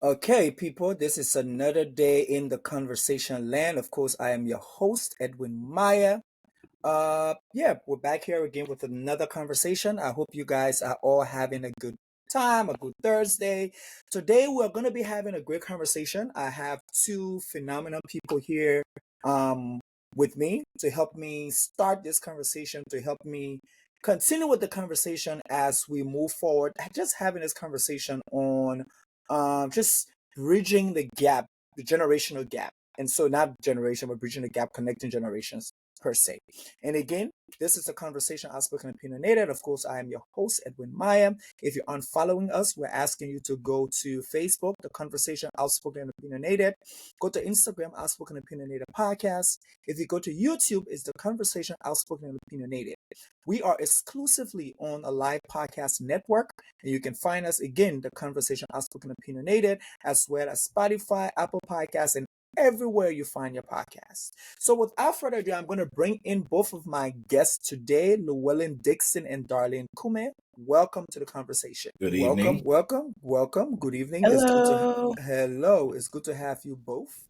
Okay, people, this is another day in the conversation land. Of course, I am your host, Edwin Maya. Yeah, we're back here again with another conversation. I hope you guys are all having a good time, a good Thursday. Today, we're going to be having a great conversation. I have two phenomenal people here um, with me to help me start this conversation, to help me continue with the conversation as we move forward. Just having this conversation on just bridging the gap, the generational gap. And so, not generation, but bridging the gap, connecting generations per se. And again, this is a conversation outspoken and opinionated. Of course, I am your host, Edwin Maya. If you aren't following us, we're asking you to go to Facebook, the conversation outspoken and opinionated. Go to Instagram, outspoken and opinionated podcast. If you go to YouTube, it's the conversation outspoken and opinionated. We are exclusively on a live podcast network, and you can find us again, the conversation outspoken and opinionated, as well as Spotify, Apple Podcasts, and everywhere you find your podcast. So without further ado, I'm going to bring in both of my guests today, Llewellyn Dixon and Darlene Kume. Welcome to the conversation. Good evening. Welcome. Good evening. Hello. Hello. It's good to have you both.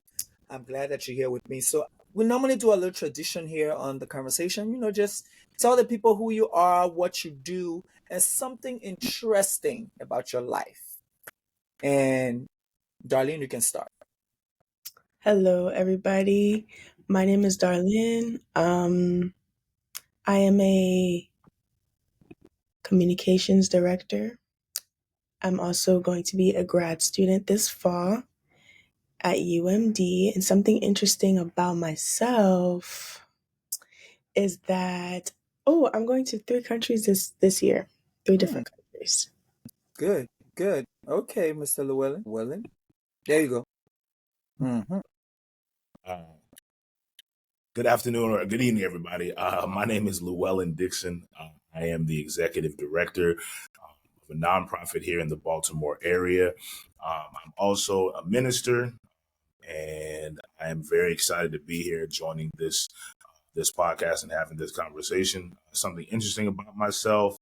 I'm glad that you're here with me. So we normally do a little tradition here on the conversation, just tell the people who you are, what you do, and something interesting about your life. And Darlene, you can start. Hello, everybody. My name is Darlene. I am a communications director. I'm also going to be a grad student this fall at UMD. And something interesting about myself is that, I'm going to 3 countries this year, 3 different countries. Good. Okay, Mr. Llewellyn. There you go. Mm-hmm. Good afternoon or good evening, everybody. My name is Llewellyn Dixon. I am the executive director of a nonprofit here in the Baltimore area. I'm also a minister, and I am very excited to be here joining this podcast and having this conversation. Something interesting about myself.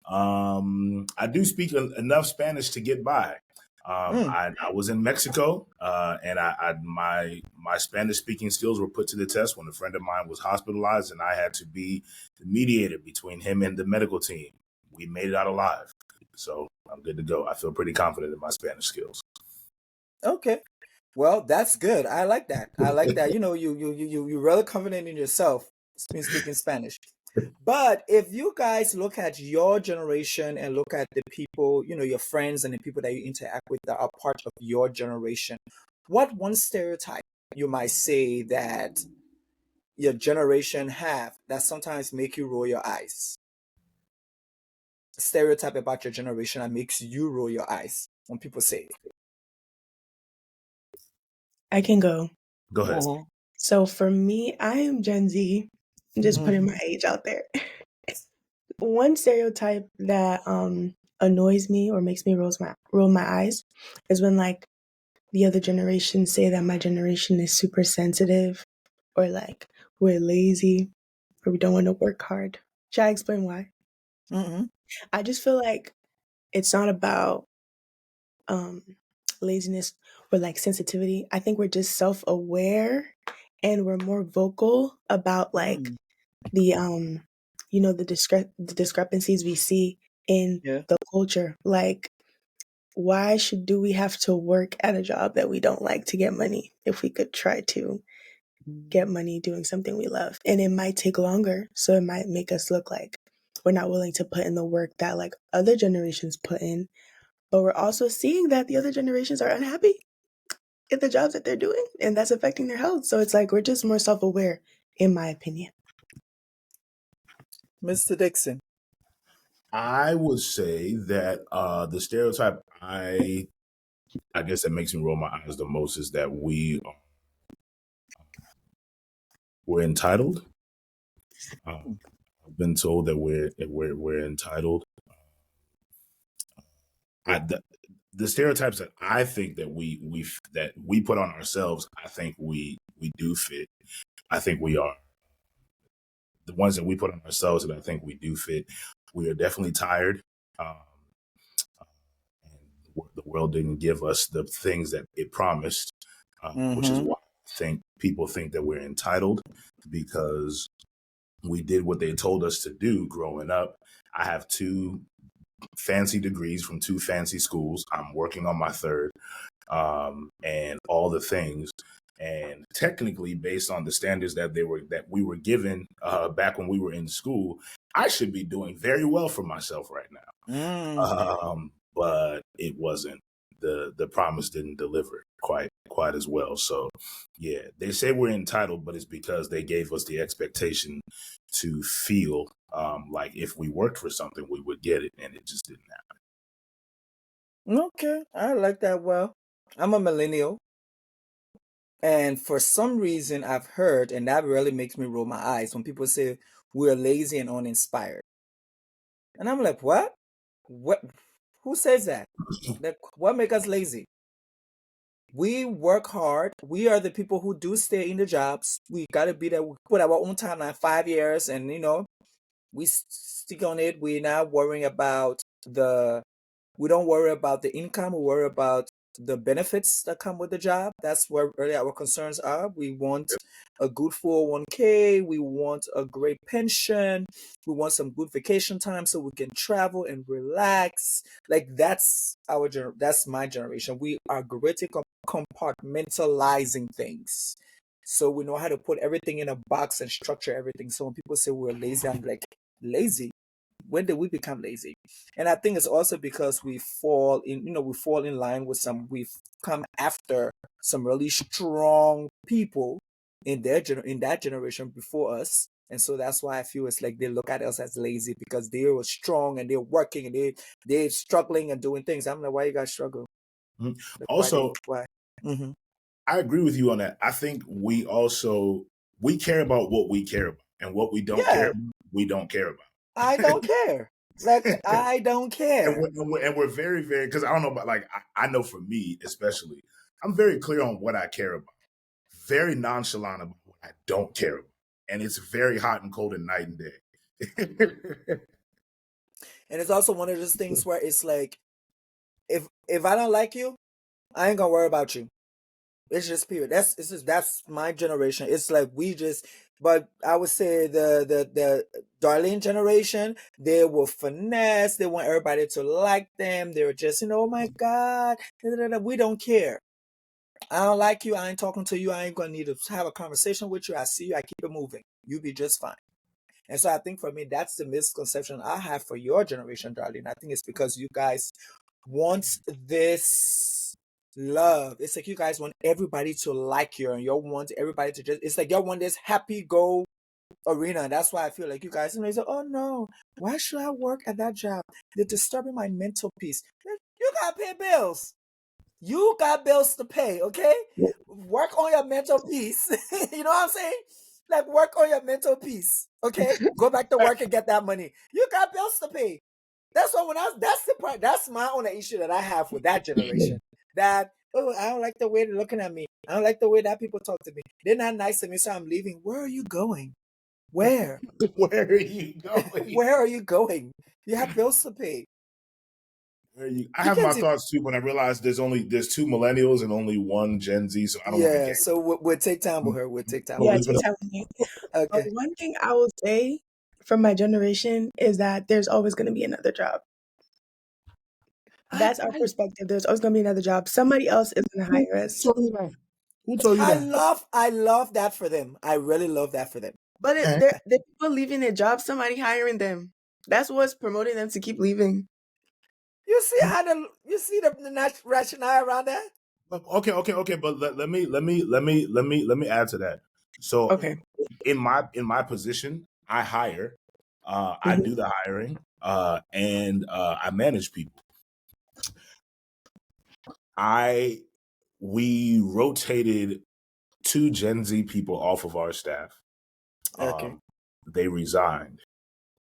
I do speak enough Spanish to get by. I was in Mexico, and my Spanish speaking skills were put to the test when a friend of mine was hospitalized, and I had to be the mediator between him and the medical team. We made it out alive, so I'm good to go. I feel pretty confident in my Spanish skills. Okay, well, that's good. I like that. You're really confident in yourself speaking Spanish. But if you guys look at your generation and look at the people, your friends and the people that you interact with that are part of your generation, what one stereotype you might say that your generation have that sometimes make you roll your eyes? A stereotype about your generation that makes you roll your eyes when people say it. I can go. Go ahead. So for me, I am Gen Z. I'm just putting my age out there. One stereotype that annoys me or makes me roll my eyes is when like the other generations say that my generation is super sensitive or like we're lazy or we don't want to work hard. Should I explain why? I just feel like it's not about laziness or like sensitivity. I think we're just self-aware and we're more vocal about like the the discrepancies we see in the culture. Like, why do we have to work at a job that we don't like to get money if we could try to get money doing something we love? And it might take longer, so it might make us look like we're not willing to put in the work that like other generations put in. But we're also seeing that the other generations are unhappy in the jobs that they're doing, and that's affecting their health. So it's like we're just more self-aware, in my opinion. Mr. Dixon. I would say that the stereotype I guess that makes me roll my eyes the most is that we're entitled. I've been told that we're entitled. The stereotypes that I think that we put on ourselves, I think we do fit. I think we are the ones that we put on ourselves, and I think we do fit. We are definitely tired, and the world didn't give us the things that it promised, which is why I think people think that we're entitled because we did what they told us to do growing up. I have 2 fancy degrees from 2 fancy schools. I'm working on my third, and all the things. And technically, based on the standards that we were given back when we were in school, I should be doing very well for myself right now. But it wasn't. The promise didn't deliver quite as well. So, yeah, they say we're entitled, but it's because they gave us the expectation to feel like if we worked for something, we would get it, and it just didn't happen. Okay, I like that. Well, I'm a millennial. And for some reason, I've heard, and that really makes me roll my eyes when people say we're lazy and uninspired. And I'm like, what? What? Who says that? Like, what makes us lazy? We work hard. We are the people who do stay in the jobs. We gotta be there. We put our own timeline, 5 years, and we stick on it. We're not worrying about we don't worry about the income. We worry about the benefits that come with the job. That's where really our concerns are. We want a good 401k. We want a great pension. We want some good vacation time so we can travel and relax. Like that's that's my generation. We are great at compartmentalizing things. So we know how to put everything in a box and structure everything. So when people say we're lazy, I'm like, lazy? When did we become lazy? And I think it's also because we fall in line with we've come after some really strong people in that generation before us. And so that's why I feel it's like they look at us as lazy because they were strong and they're working and they're struggling and doing things. I'm like, why you guys struggle? Mm-hmm. Like, also, why? Mm-hmm. I agree with you on that. I think we care about what we care about, and what we don't care about, we don't care about. I don't care. Like, I don't care. And we're very, very, because I don't know about, like, I know for me, especially, I'm very clear on what I care about, very nonchalant about what I don't care about. And it's very hot and cold and night and day. And it's also one of those things where it's like, if I don't like you, I ain't gonna worry about you. It's just period. That's my generation. It's like but I would say the Darlene generation, they will finesse. They want everybody to like them. They're just, oh my God, we don't care. I don't like you. I ain't talking to you. I ain't gonna need to have a conversation with you. I see you. I keep it moving. You be just fine. And so I think for me, that's the misconception I have for your generation, Darlene. I think it's because you guys want this love. It's like you guys want everybody to like you, and you want everybody to it's like you want this happy go arena. And that's why I feel like you guys, say, oh no, why should I work at that job? They're disturbing my mental peace. You gotta pay bills. You got bills to pay, okay? Work on your mental peace. You know what I'm saying? Like, work on your mental peace, okay? Go back to work and get that money. You got bills to pay. That's what that's the part. That's my only issue that I have with that generation. That, oh, I don't like the way they're looking at me. I don't like the way that people talk to me. They're not nice to me, so I'm leaving. Where are you going? Where? Where are you going? Where are you going? You have bills to pay. I have my thoughts too when I realize there's 2 millennials and only 1 Gen Z, so I don't want to get. So we'll take time with her. We'll take time. Yeah, take time with me. Okay. One thing I will say from my generation is that there's always going to be another job. That's our perspective. There's always going to be another job. Somebody else is going to hire us. Who told you that? I love that for them. I really love that for them. But they're people leaving their job, somebody hiring them. That's what's promoting them to keep leaving. You see the rationale around that? Okay. But let me add to that. So, okay, in my position, I hire, I do the hiring, and I manage people. We rotated 2 Gen Z people off of our staff. Okay. They resigned.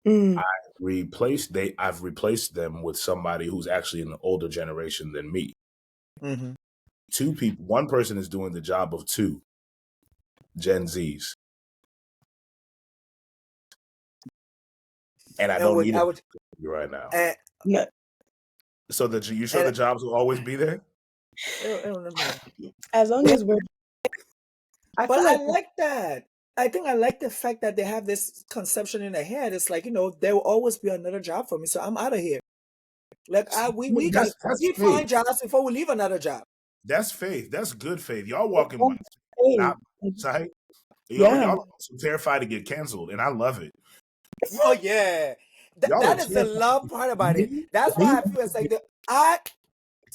I've replaced them with somebody who's actually an older generation than me. 2 people. One person is doing the job of 2 Gen Zs, and I don't need it right now. So that you sure And the jobs will always be there? let me know. As long as we're, I But feel I like, like that. I think I like the fact that they have this conception in their head. It's like, there will always be another job for me, so I'm out of here. Like That's we faith. find jobs before we leave another job. That's faith. That's good faith. Y'all it's walking by almost paid. not by sight. Y'all Yeah. are also terrified to get canceled, and I love it. Oh yeah. Y'all are That is the terrified. love part about it. Me, That's me, why I feel it's like I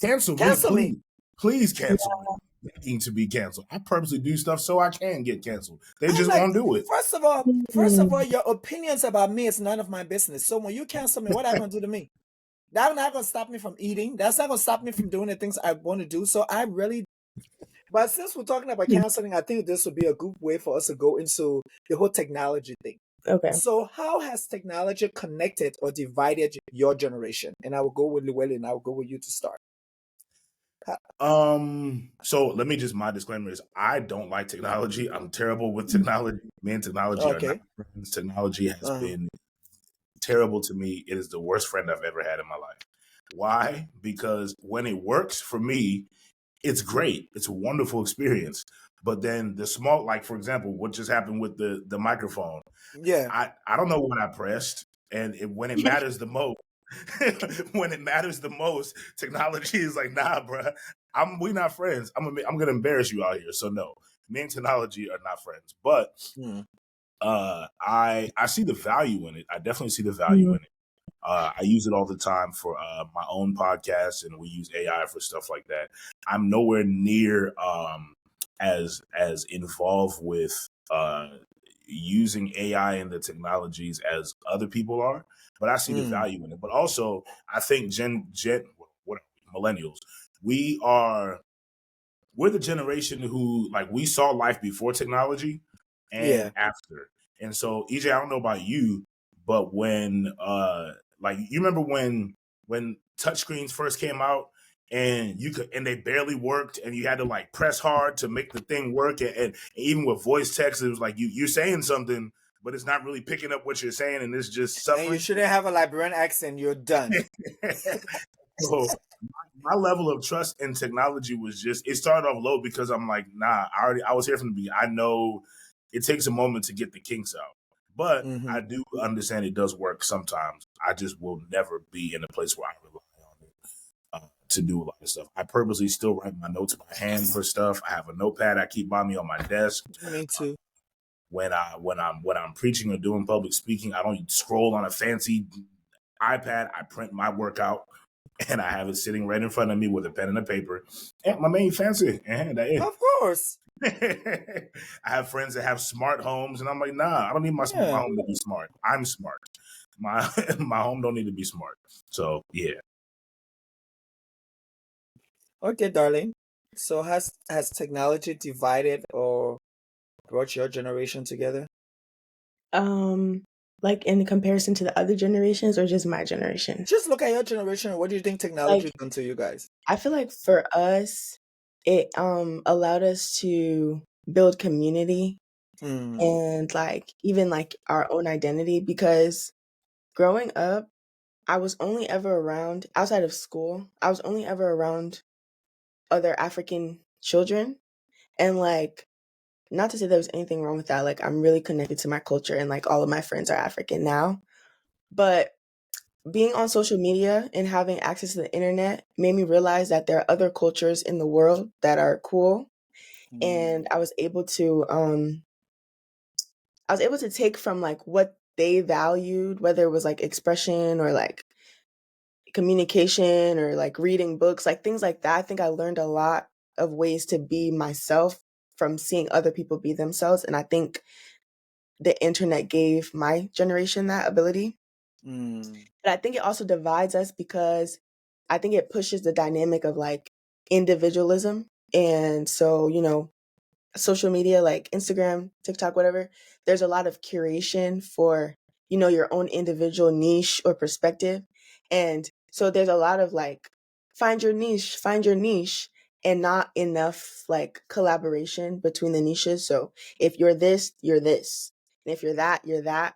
cancel me, cancel me. please. Please cancel me. Begging to be canceled. I purposely do stuff so I can get canceled. They I'm just like, won't do it. first of all, your opinions about me is none of my business. So when you cancel me, what are you gonna do to me? That's not gonna stop me from eating. That's not gonna stop me from doing the things I want to do. So I really, but since we're talking about canceling, I think this would be a good way for us to go into the whole technology thing. Okay. So how has technology connected or divided your generation? And I will go with Llewellyn, and I will go with you to start. So let me just, my disclaimer is I don't like technology. I'm terrible with technology. Me and technology are not Okay. friends. Technology has Uh-huh. been terrible to me. It is the worst friend I've ever had in my life. Why? Because when it works for me, it's great. It's a wonderful experience. But then the small, like for example, what just happened with the microphone, Yeah. I don't know what I pressed, and when it matters the most, when it matters the most, technology is like, nah, bro, we not friends. I'm gonna embarrass you out here. So no, me and technology are not friends. But Hmm. I see the value in it. I definitely see the value Mhm. in it. I use it all the time for my own podcast, and we use AI for stuff like that. I'm nowhere near as involved with using AI and the technologies as other people are, but I see the Mm. value in it. But also, I think what millennials, we are we're the generation who, like, we saw life before technology Yeah. and after. And so, EJ, I don't know about you, but when like, you remember when touchscreens first came out, and they barely worked, and you had to like press hard to make the thing work, and even with voice text, it was like you're saying something, but it's not really picking up what you're saying, and it's just And you suffering. shouldn't have a Liberian accent. You're done. So my level of trust in technology was just, it started off low because I'm like, nah, I was here from the beginning. I know it takes a moment to get the kinks out, but Hmm. I do understand it does work sometimes. I just will never be in a place where I rely on it to do a lot of stuff. I purposely still write my notes by hand for stuff. I have a notepad I keep by me on my desk. Me too. When I'm preaching or doing public speaking, I don't scroll on a fancy iPad. I print my workout, and I have it sitting right in front of me with a pen and a paper. And my main fancy, and that is. Of course. I have friends that have smart homes, and I'm like, nah, I don't need my Yeah. home to be smart. I'm smart. My my home don't need to be smart. So yeah. Okay, darling. So has technology divided or brought your generation together? Um, like in comparison to the other generations or just my generation? Just look at your generation. What do you think technology Like, has done to you guys? I feel like for us, it allowed us to build community Hmm. and like even like our own identity because growing up, I was only ever around outside of school. I was only ever around other African children and like not to say there was anything wrong with that. Like I'm really connected to my culture and like all of my friends are African now. But being on social media and having access to the internet made me realize that there are other cultures in the world that are cool. And I was able to take from like what they valued, whether it was like expression or like communication or like reading books, like things like that. I think I learned a lot of ways to be myself from seeing other people be themselves. And I think the internet gave my generation that ability. Hmm. But I think it also divides us because I think it pushes the dynamic of like individualism. And so, social media like Instagram, TikTok, whatever, there's a lot of curation for, your own individual niche or perspective. And so there's a lot of like, find your niche, and not enough like collaboration between the niches. So if you're this, you're this. And if you're that, you're that.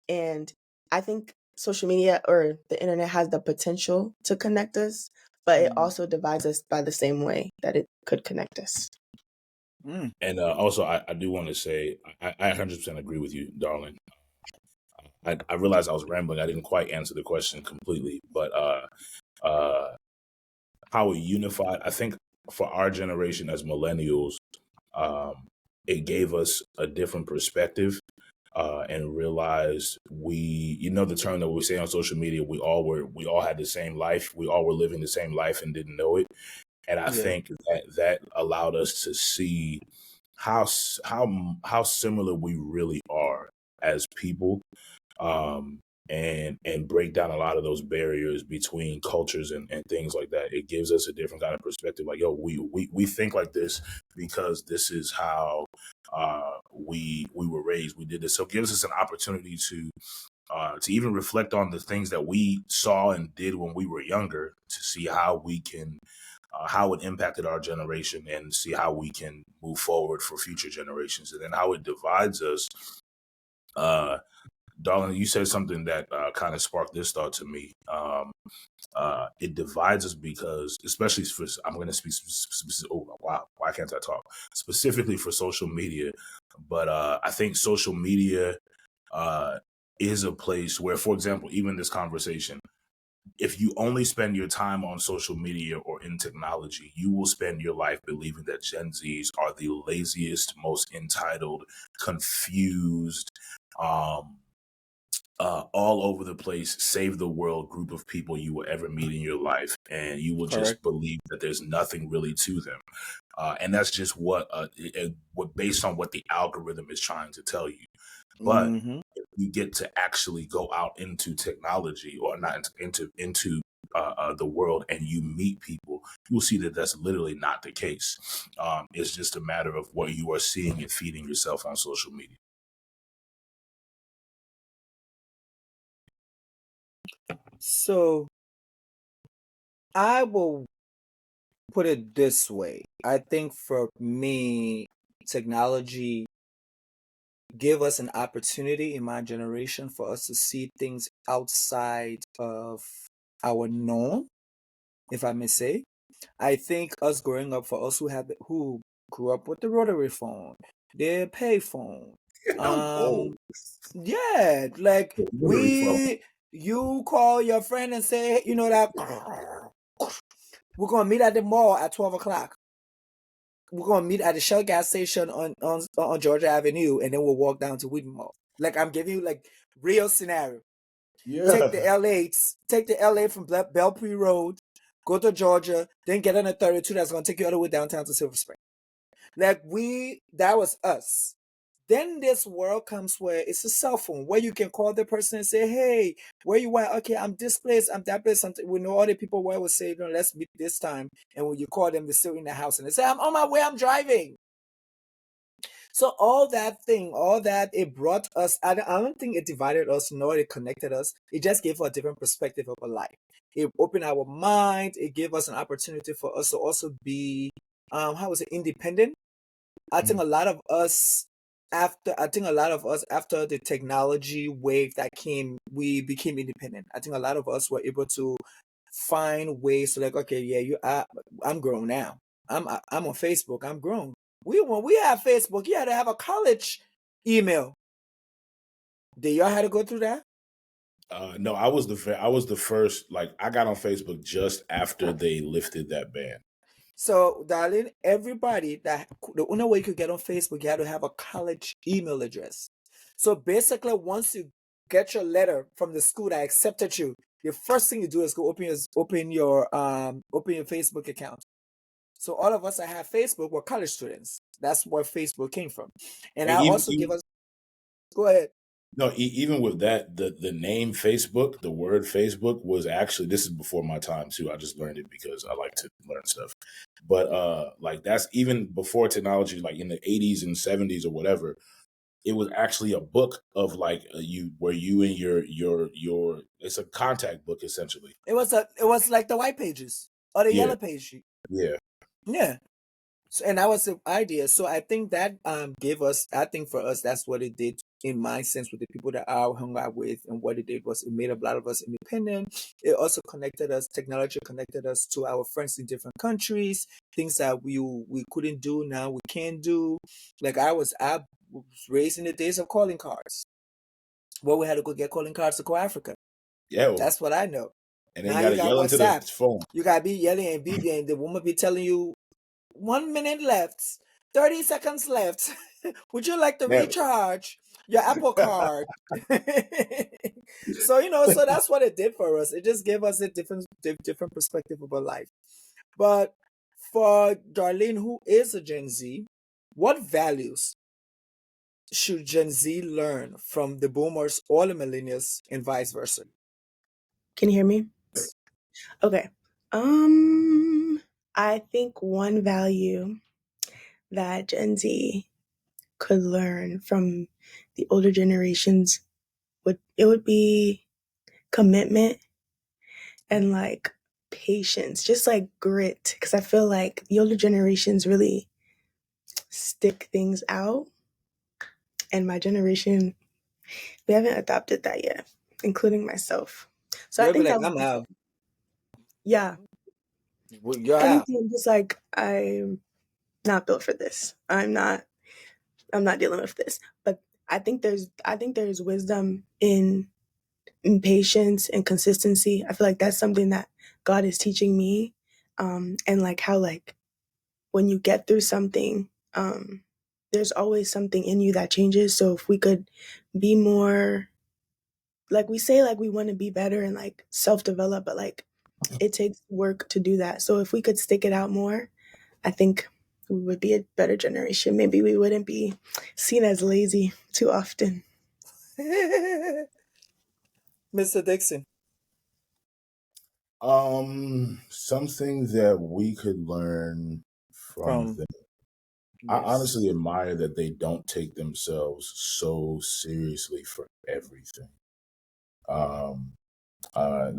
And I think social media or the internet has the potential to connect us, but it also divides us by the same way that it could connect us. And also, I do want to say I 100% agree with you, darling. I realized I was rambling. I didn't quite answer the question completely, but how we unified. I think for our generation as millennials, it gave us a different perspective and realized the term that we say on social media, we all had the same life. We all were living the same life and didn't know it. And I think that allowed us to see how similar we really are as people, and break down a lot of those barriers between cultures and things like that. It gives us a different kind of perspective. Like, yo, we think like this because this is how we were raised. We did this, so it gives us an opportunity to even reflect on the things that we saw and did when we were younger, to see how we can how it impacted our generation, and see how we can move forward for future generations, and then how it divides us. Darling, you said something that kind of sparked this thought to me. It divides us because, especially for, I'm going to speak. Oh wow, why can't I talk? Specifically for social media, but I think social media is a place where, for example, even this conversation, if you only spend your time on social media or in technology, you will spend your life believing that Gen Zs are the laziest, most entitled, confused, all over the place, save the world group of people you will ever meet in your life. And you will just believe that there's nothing really to them. And that's just what based on what the algorithm is trying to tell you. But if you get to actually go out into technology, or not into the world, and you meet people, you will see that that's literally not the case. It's just a matter of what you are seeing and feeding yourself on social media. So I will put it this way. I think for me, technology give us an opportunity in my generation for us to see things outside of our norm, if I may say. I think us growing up, for us who grew up with the rotary phone, the pay phone, yeah, like you call your friend and say, you know that we're gonna meet at the mall at 12 o'clock. We're gonna meet at the Shell gas station on Georgia Avenue, and then we'll walk down to Wheaton Mall. Like, I'm giving you like real scenario. Yeah. Take the LA from Belpre Road, go to Georgia, then get on a 32 that's gonna take you all the way downtown to Silver Spring. Like, that was us. Then this world comes where it's a cell phone where you can call the person and say, hey, where you at? Okay, I'm this place, I'm that place. We know all the people where will say, no, let's meet this time. And when you call them, they're still in the house and they say, I'm on my way, I'm driving. So all that, it brought us, I don't think it divided us, nor it connected us. It just gave us a different perspective of our life. It opened our mind. It gave us an opportunity for us to also be, independent. I think a lot of us, after the technology wave that came, we became independent. I think a lot of us were able to find ways to, like, okay, yeah, I'm grown now. I'm on Facebook. I'm grown. When we have Facebook, you had to have a college email. Did y'all have to go through that? No, I was the first. Like, I got on Facebook just after they lifted that ban. So, darling, everybody, the only way you could get on Facebook, you had to have a college email address. So basically, once you get your letter from the school that accepted you, the first thing you do is go open your Facebook account. So all of us that have Facebook were college students. That's where Facebook came from. And I also give us. Go ahead. No, even with that, the name Facebook, the word Facebook was actually, this is before my time too. I just learned it because I like to learn stuff. But like, that's even before technology, like in the 80s and 70s or whatever. It was actually a book of like you and your it's a contact book essentially. It was like the white pages or the yellow page sheet. Yeah. Yeah. So, and that was the idea. So I think that gave us, I think for us, that's what it did in my sense with the people that I hung out with. And what it did was it made a lot of us independent. It also connected us, technology connected us to our friends in different countries, things that we couldn't do now we can do. Like I was raised in the days of calling cards. Well, we had to go get calling cards to go Africa. Yeah, well, That's what I know. and then Now you got you to got yell into the WhatsApp. phone. You gotta be yelling and beeping, and the woman be telling you 1 minute left, 30 seconds left. Would you like to Yeah. recharge your Apple Card? So, so that's what it did for us. It just gave us a different perspective about life. But for Darlene, who is a Gen Z, what values should Gen Z learn from the boomers or the millennials and vice versa? Can you hear me? Okay. I think one value that Gen Z could learn from the older generations would be commitment and like patience, just like grit. Because I feel like the older generations really stick things out, and my generation, we haven't adopted that yet, including myself. So I You'll be think like, that would I'm be, out. yeah. Well, you're out. Anything just like I'm not built for this. I'm not dealing with this. But I think there's wisdom in patience and consistency. I feel like that's something that God is teaching me. And like how like when you get through something, there's always something in you that changes. So if we could be more, like we say, like we want to be better and like self develop, but like it takes work to do that. So if we could stick it out more, I think we would be a better generation. Maybe we wouldn't be seen as lazy too often. Mr. Dixon. Something that we could learn from From them. I yes. honestly admire that they don't take themselves so seriously for everything. Um,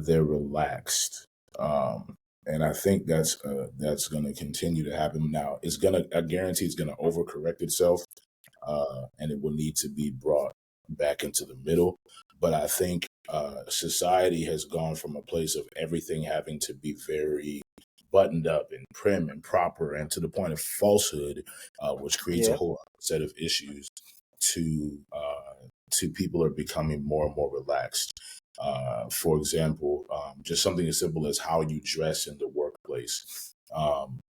they're relaxed, and I think that's going to continue to happen. Now, I guarantee it's gonna overcorrect itself, and it will need to be brought back into the middle. But I think society has gone from a place of everything having to be very buttoned up and prim and proper, and to the point of falsehood, which creates a Yeah. whole set of issues. To people are becoming more and more relaxed. For example, just something as simple as how you dress in the workplace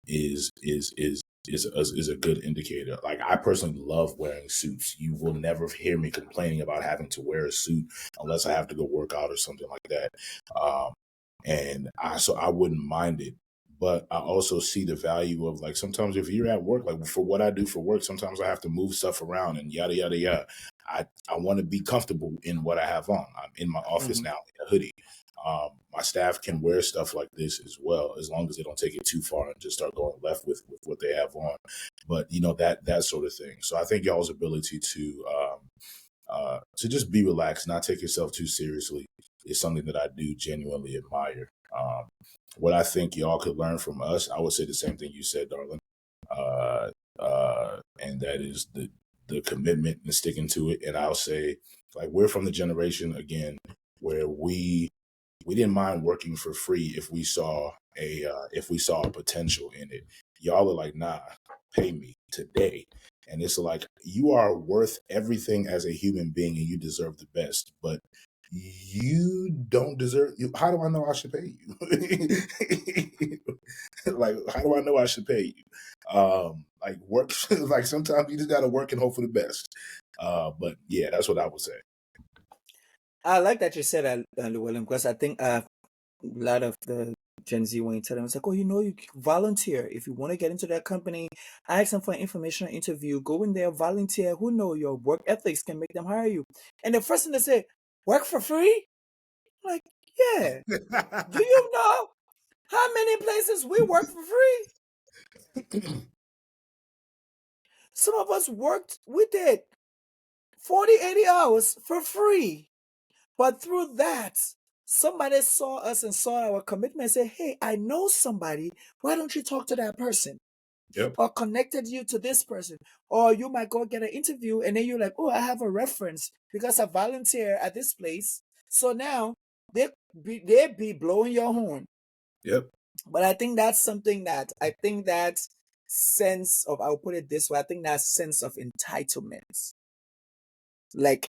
is a good indicator. Like I personally love wearing suits. You will never hear me complaining about having to wear a suit unless I have to go work out or something like that. Um, and I wouldn't mind it. But I also see the value of like sometimes if you're at work, like for what I do for work, sometimes I have to move stuff around and yada yada yada. I want to be comfortable in what I have on. I'm in my office Hmm. now in a hoodie. My staff can wear stuff like this as well, as long as they don't take it too far and just start going left with what they have on. But that sort of thing. So I think y'all's ability to just be relaxed, not take yourself too seriously, is something that I do genuinely admire. Um, what I think y'all could learn from us, I would say the same thing you said, darling, and that is the commitment and sticking to it. And I'll say, like, we're from the generation again where we didn't mind working for free if we saw a potential in it. Y'all are like, nah, pay me today. And it's like you are worth everything as a human being and you deserve the best. But you don't deserve you. How do I know I should pay you? Like, how do I know I should pay you? Like work like sometimes you just gotta work and hope for the best. But yeah, that's what I would say. I like that you said that, Llewellyn, because I think a lot of the Gen Z, when you tell them, it's like, oh, you can volunteer. If you want to get into that company, ask them for an informational interview, go in there, volunteer. Who know your work ethics can make them hire you. And the first thing they say, work for free? Like, yeah. Do you know how many places we work for free? Some of us we did 40, 80 hours for free. But through that, somebody saw us and saw our commitment and said, hey, I know somebody. Why don't you talk to that person? Yep. or connected you to this person, or you might go get an interview and then you're like, oh, I have a reference because I volunteer at this place. So now they be blowing your horn. Yep. But I think that's something that I think that sense of, I'll put it this way, I think that sense of entitlement, like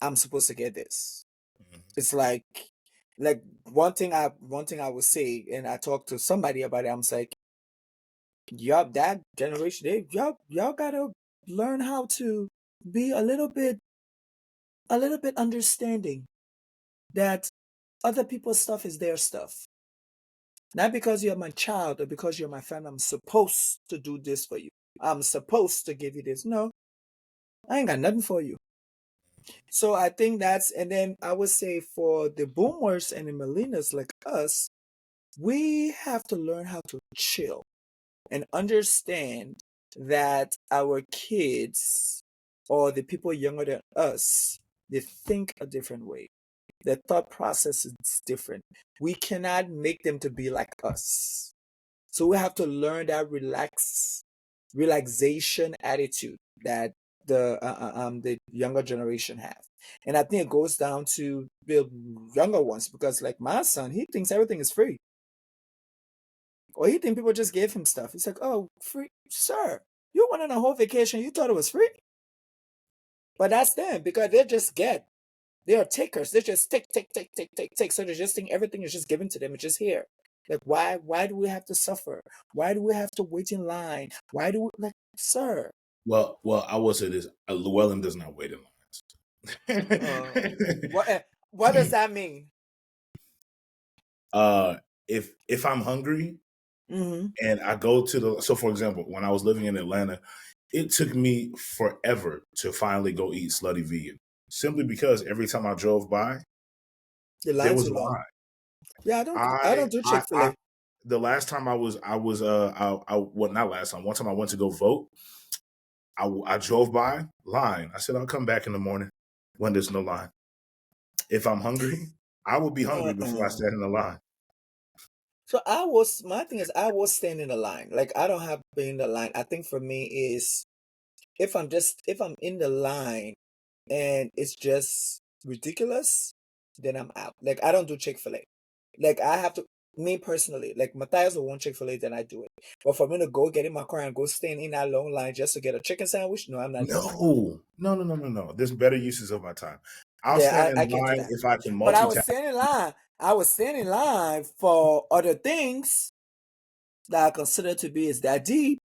I'm supposed to get this. Mhm. It's like one thing I would say, and I talked to somebody about it. I'm like, yup, that generation, y'all gotta learn how to be a little bit understanding that other people's stuff is their stuff. Not because you're my child or because you're my family, I'm supposed to do this for you. I'm supposed to give you this. No, I ain't got nothing for you. So I think and then I would say for the boomers and the millennials like us, we have to learn how to chill and understand that our kids or the people younger than us, they think a different way. Their thought process is different. We cannot make them to be like us. So we have to learn that relaxation attitude that the younger generation have. And I think it goes down to the younger ones because like my son, he thinks everything is free. Or he think people just gave him stuff. He's like, oh, free, sir. You went on a whole vacation. You thought it was free, but that's them because they are takers. They just take, take, take, take, take, take. So they just think everything is just given to them. It's just here. Like why do we have to suffer? Why do we have to wait in line? Why do we like, sir? Well, I will say this: Llewellyn does not wait in Uh, lines. what does that mean? uh, if I'm hungry Mm-hmm. and I go to so for example, when I was living in Atlanta, it took me forever to finally go eat slutty vegan, simply because every time I drove by, The there line was too a long. line. Yeah, I don't do I Chick-fil-A. the last time well, not last time. One time I went to go vote. I drove by line. I said I'll come back in the morning when there's no line. If I'm hungry, I will be hungry before I Uh-uh. stand in the line. So my thing is I was staying in the line. Like I don't have been in the line. I think for me is if I'm in the line and it's just ridiculous, then I'm out. Like I don't do Chick-fil-A. Like I have to, me personally, like Matthias will want Chick-fil-A, then I do it. But for me to go get in my car and go stand in that long line just to get a chicken sandwich, no, I'm not doing that. No. There's better uses of my time. I'll stand Yeah, I in can't do line that. if I can But I was multitask. standing in line. I was standing in line for other things that I consider to be is that deep.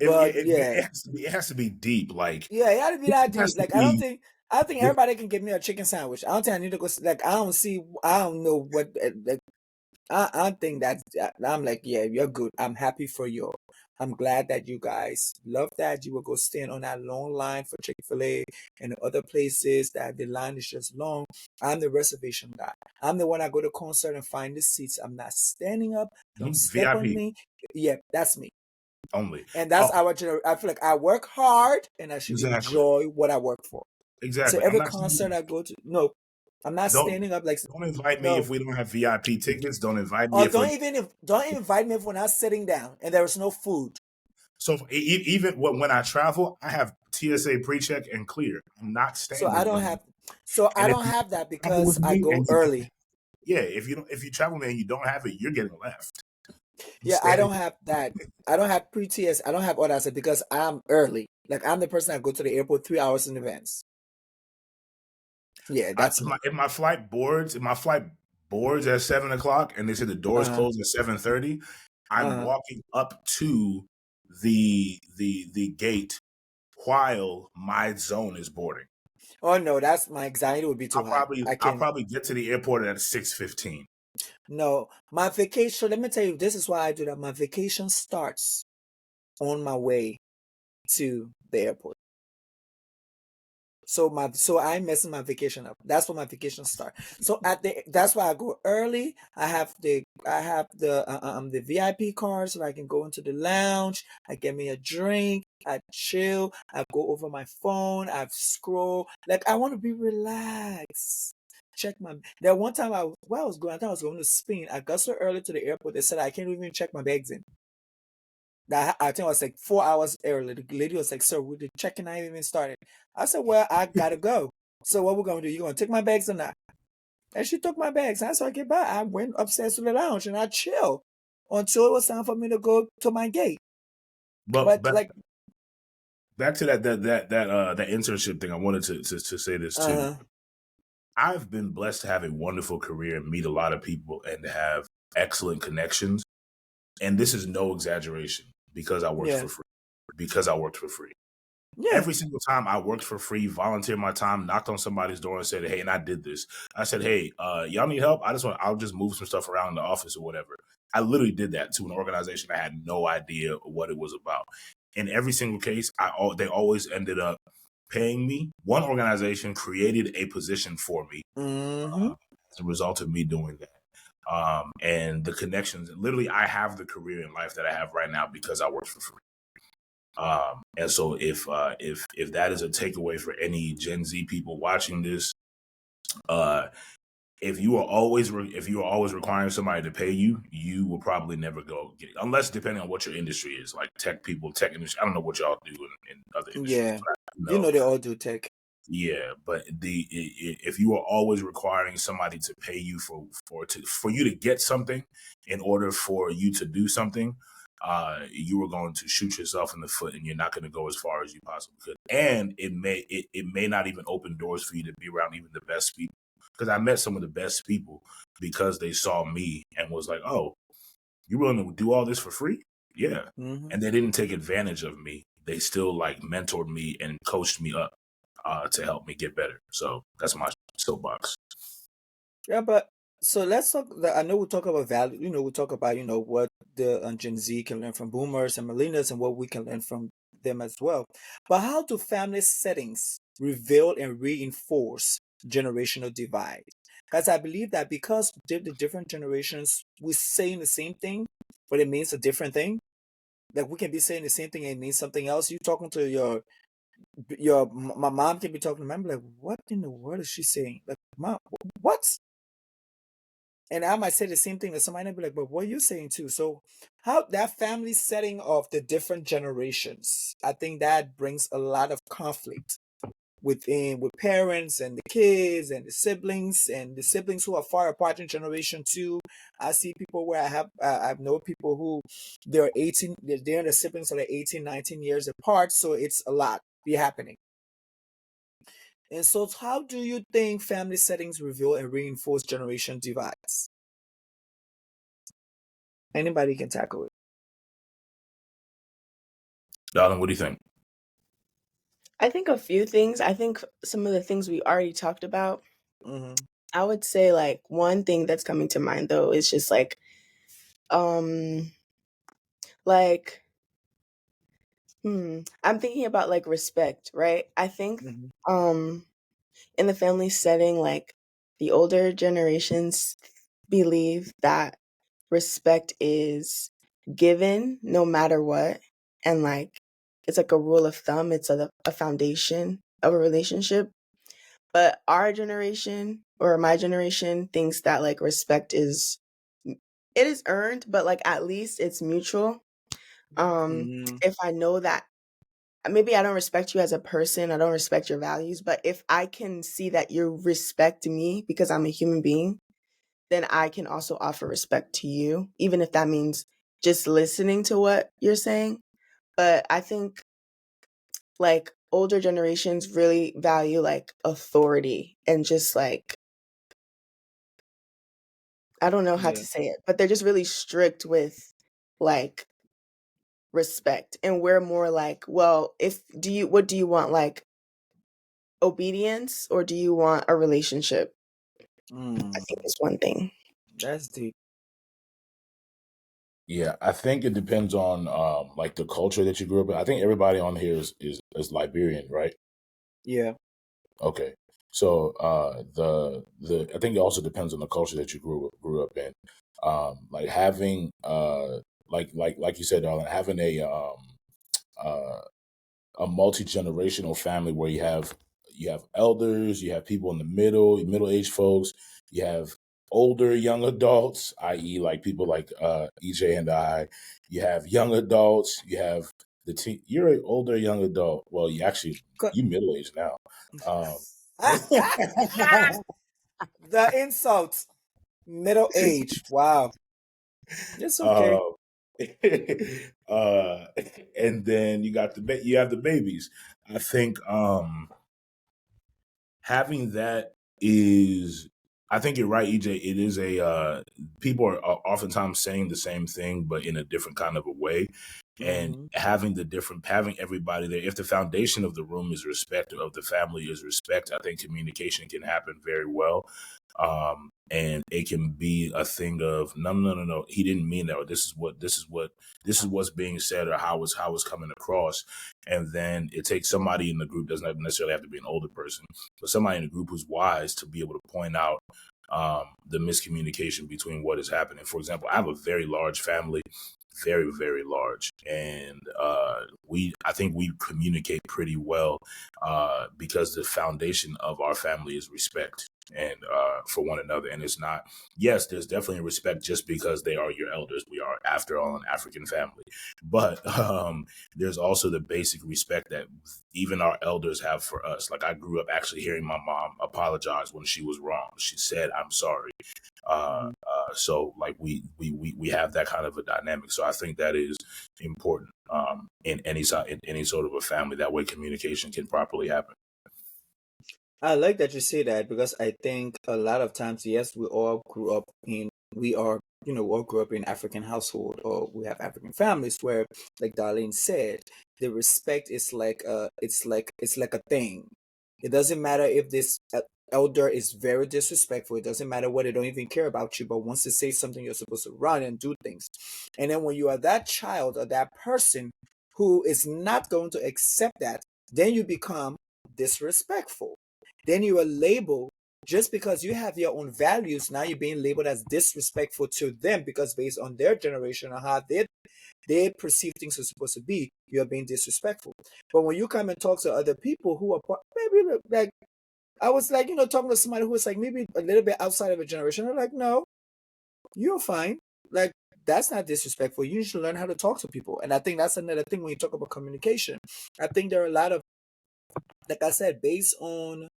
But yeah, It has to be deep. Like yeah, it had to be it that has deep. to Like be. I don't think The, everybody can give me a chicken sandwich. I don't think I need to go. Like I don't know what. Like I think I'm like, yeah, you're good. I'm happy for you. I'm glad that you guys love that. You will go stand on that long line for Chick-fil-A and the other places that the line is just long. I'm the reservation guy. I'm the one I go to concert and find the seats. I'm not standing up. Don't step on VIP me. Yeah, that's me. only. And that's Oh, our generation. I feel like I work hard and I should exactly, enjoy what I work for. So exactly. I'm every not concert saying I go to, no, I'm not don't standing up like don't invite me no. if we don't have VIP tickets. Don't invite me Or if we're don't invite me if we're not sitting down and there is no food. so even when I travel, I have TSA pre-check and clear. I'm not So standing I don't in line. have so I And if don't you have that travel because with I me go and you don't, early. yeah, if you travel and you don't have it, you're getting left. I'm Yeah, I standing. don't have that. I don't have pre-TS. I don't have all that stuff because I'm early. Like I'm the person that go to the airport 3 hours in advance. Yeah, I, that's me. if my flight boards at 7 o'clock and they say the doors Uh-huh. close at 7:30, I'm Uh-huh. walking up to the gate while my zone is boarding. Oh no, that's my anxiety would be too high. I I'll can probably get to the airport at 6:15. no. My vacation, let me tell you, this is why I do that. My vacation starts on my way to the airport. So I'm messing my vacation up. That's when my vacation start. So that's why I go early. I have the VIP card so I can go into the lounge. I get me a drink. I chill. I go over my phone. I scroll. Like I want to be relaxed. Check my. There one time where I was going, I thought I was going to Spain. I got so early to the airport. They said I can't even check my bags in. That I think it was like 4 hours early. The lady was like, "Sir, the check-in ain't even started." I said, "Well, I gotta go. So what we're gonna do? You gonna take my bags or not?" And she took my bags. And so I get back. I went upstairs to the lounge and I chilled until it was time for me to go to my gate. But But like, back to that internship thing, I wanted to say this too. uh, I've been blessed to have a wonderful career and meet a lot of people and to have excellent connections. And this is no exaggeration because I worked yeah, for free. Because I worked for free. yeah, Every single time I worked for free, volunteered my time, knocked on somebody's door and said, "Hey," and I did this. I said, "Hey, y'all need help? I'll just move some stuff around in the office or whatever." I literally did that to an organization I had no idea what it was about. In every single case, they always ended up paying me. One organization created a position for me mm-hmm, as a result of me doing that. And the connections, literally, I have the career in life that I have right now because I worked for free. And so if that is a takeaway for any Gen Z people watching this, uh, if you are always requiring somebody to pay you, you will probably never go get it, unless depending on what your industry is, like tech people, tech industry. I don't know what y'all do in other industries, yeah. but You know they all do tech. yeah, but if you are always requiring somebody to pay you for you to get something in order for you to do something, you are going to shoot yourself in the foot, and you're not going to go as far as you possibly could. And it may not even open doors for you to be around even the best people. Because I met some of the best people because they saw me and was like, "Oh, you willing to do all this for free?" Yeah, Mm-hmm. and they didn't take advantage of me. They still like mentored me and coached me up to help me get better. So that's my soapbox. Yeah, but so let's talk. I know we talk about value. We talk about what the Gen Z can learn from boomers and millennials, and what we can learn from them as well. But how do family settings reveal and reinforce generational divide? Because I believe that because the different generations, we're saying the same thing, but it means a different thing. Like we can be saying the same thing and it means something else. You talking to my mom can be talking to me. I'm like, what in the world is she saying? Like, mom, what? And I might say the same thing to somebody and be like, but what are you saying too? So how that family setting of the different generations, I think that brings a lot of conflict with parents and the kids and the siblings who are far apart in generation too. I see people where I know people who they're 18, they're and the siblings are like 18, 19 years apart. So it's a lot be happening. And so how do you think family settings reveal and reinforce generation divides? Anybody can tackle it. Darling, what do you think? I think a few things. I think some of the things we already talked about. Mm-hmm. I would say like one thing that's coming to mind though is just um like I'm thinking about like respect, right? I think Mm-hmm. um in the family setting, like the older generations believe that respect is given no matter what. And like it's like a rule of thumb, it's a foundation of a relationship. But our generation or my generation thinks that like respect is it is earned, but like at least it's mutual. Mm-hmm. If I know that maybe I don't respect you as a person, I don't respect your values, but if I can see that you respect me because I'm a human being, then I can also offer respect to you, even if that means just listening to what you're saying. But I think like older generations really value like authority and just like I don't know how Yeah. to say it, but they're just really strict with like respect. And we're more like, well, if do you what do you want, like obedience or do you want a relationship? I Mm. think is one thing. That's deep. Yeah, I think it depends on like the culture that you grew up in. I think everybody on here is Liberian, right? Yeah. Okay. So the I think it also depends on the culture that you grew up in. Like having like you said, darling, having uh a multi-generational family where you have elders, you have people in the middle aged folks, you have older young adults, i.e., like people like EJ and I. You have young adults. You have the teen. You're an older young adult. Well, you middle aged now. Um, The insults. Middle age. Wow. It's okay. uh, uh, and then you have the babies. I think having that is, I think you're right, EJ. It is people are oftentimes saying the same thing, but in a different kind of a way. And Mm-hmm. having everybody there, if the foundation of the room is respect, of the family is respect, I think communication can happen very well. And it can be a thing of no, he didn't mean that, or this is what's being said, or how it's coming across. And then it takes somebody in the group, doesn't necessarily have to be an older person, but somebody in the group who's wise to be able to point out the miscommunication between what is happening. For example, I have a very large family, very, very large. And I think we communicate pretty well because the foundation of our family is respect and for one another. And it's not, yes, there's definitely respect just because they are your elders. We are, after all, an African family. But there's also the basic respect that even our elders have for us. Like, I grew up actually hearing my mom apologize when she was wrong. She said, "I'm sorry." So like we have that kind of a dynamic. So I think that is important in any sort of a family. That way communication can properly happen. I like that you say that because I think a lot of times, yes, we are, all grew up in African household or we have African families where, like Darlene said, the respect is it's like a thing. It doesn't matter if this elder is very disrespectful. It doesn't matter what they don't even care about you, but once they say something, you're supposed to run and do things. And then when you are that child or that person who is not going to accept that, then you become disrespectful. Then you are labeled just because you have your own values. Now you're being labeled as disrespectful to them because based on their generation or how they perceive things are supposed to be, you're being disrespectful. But when you come and talk to other people who are maybe like I was like, talking to somebody who was like maybe a little bit outside of a generation, they're like, no, you're fine. Like, that's not disrespectful. You should learn how to talk to people. And I think that's another thing when you talk about communication. I think there are a lot of, like I said, based on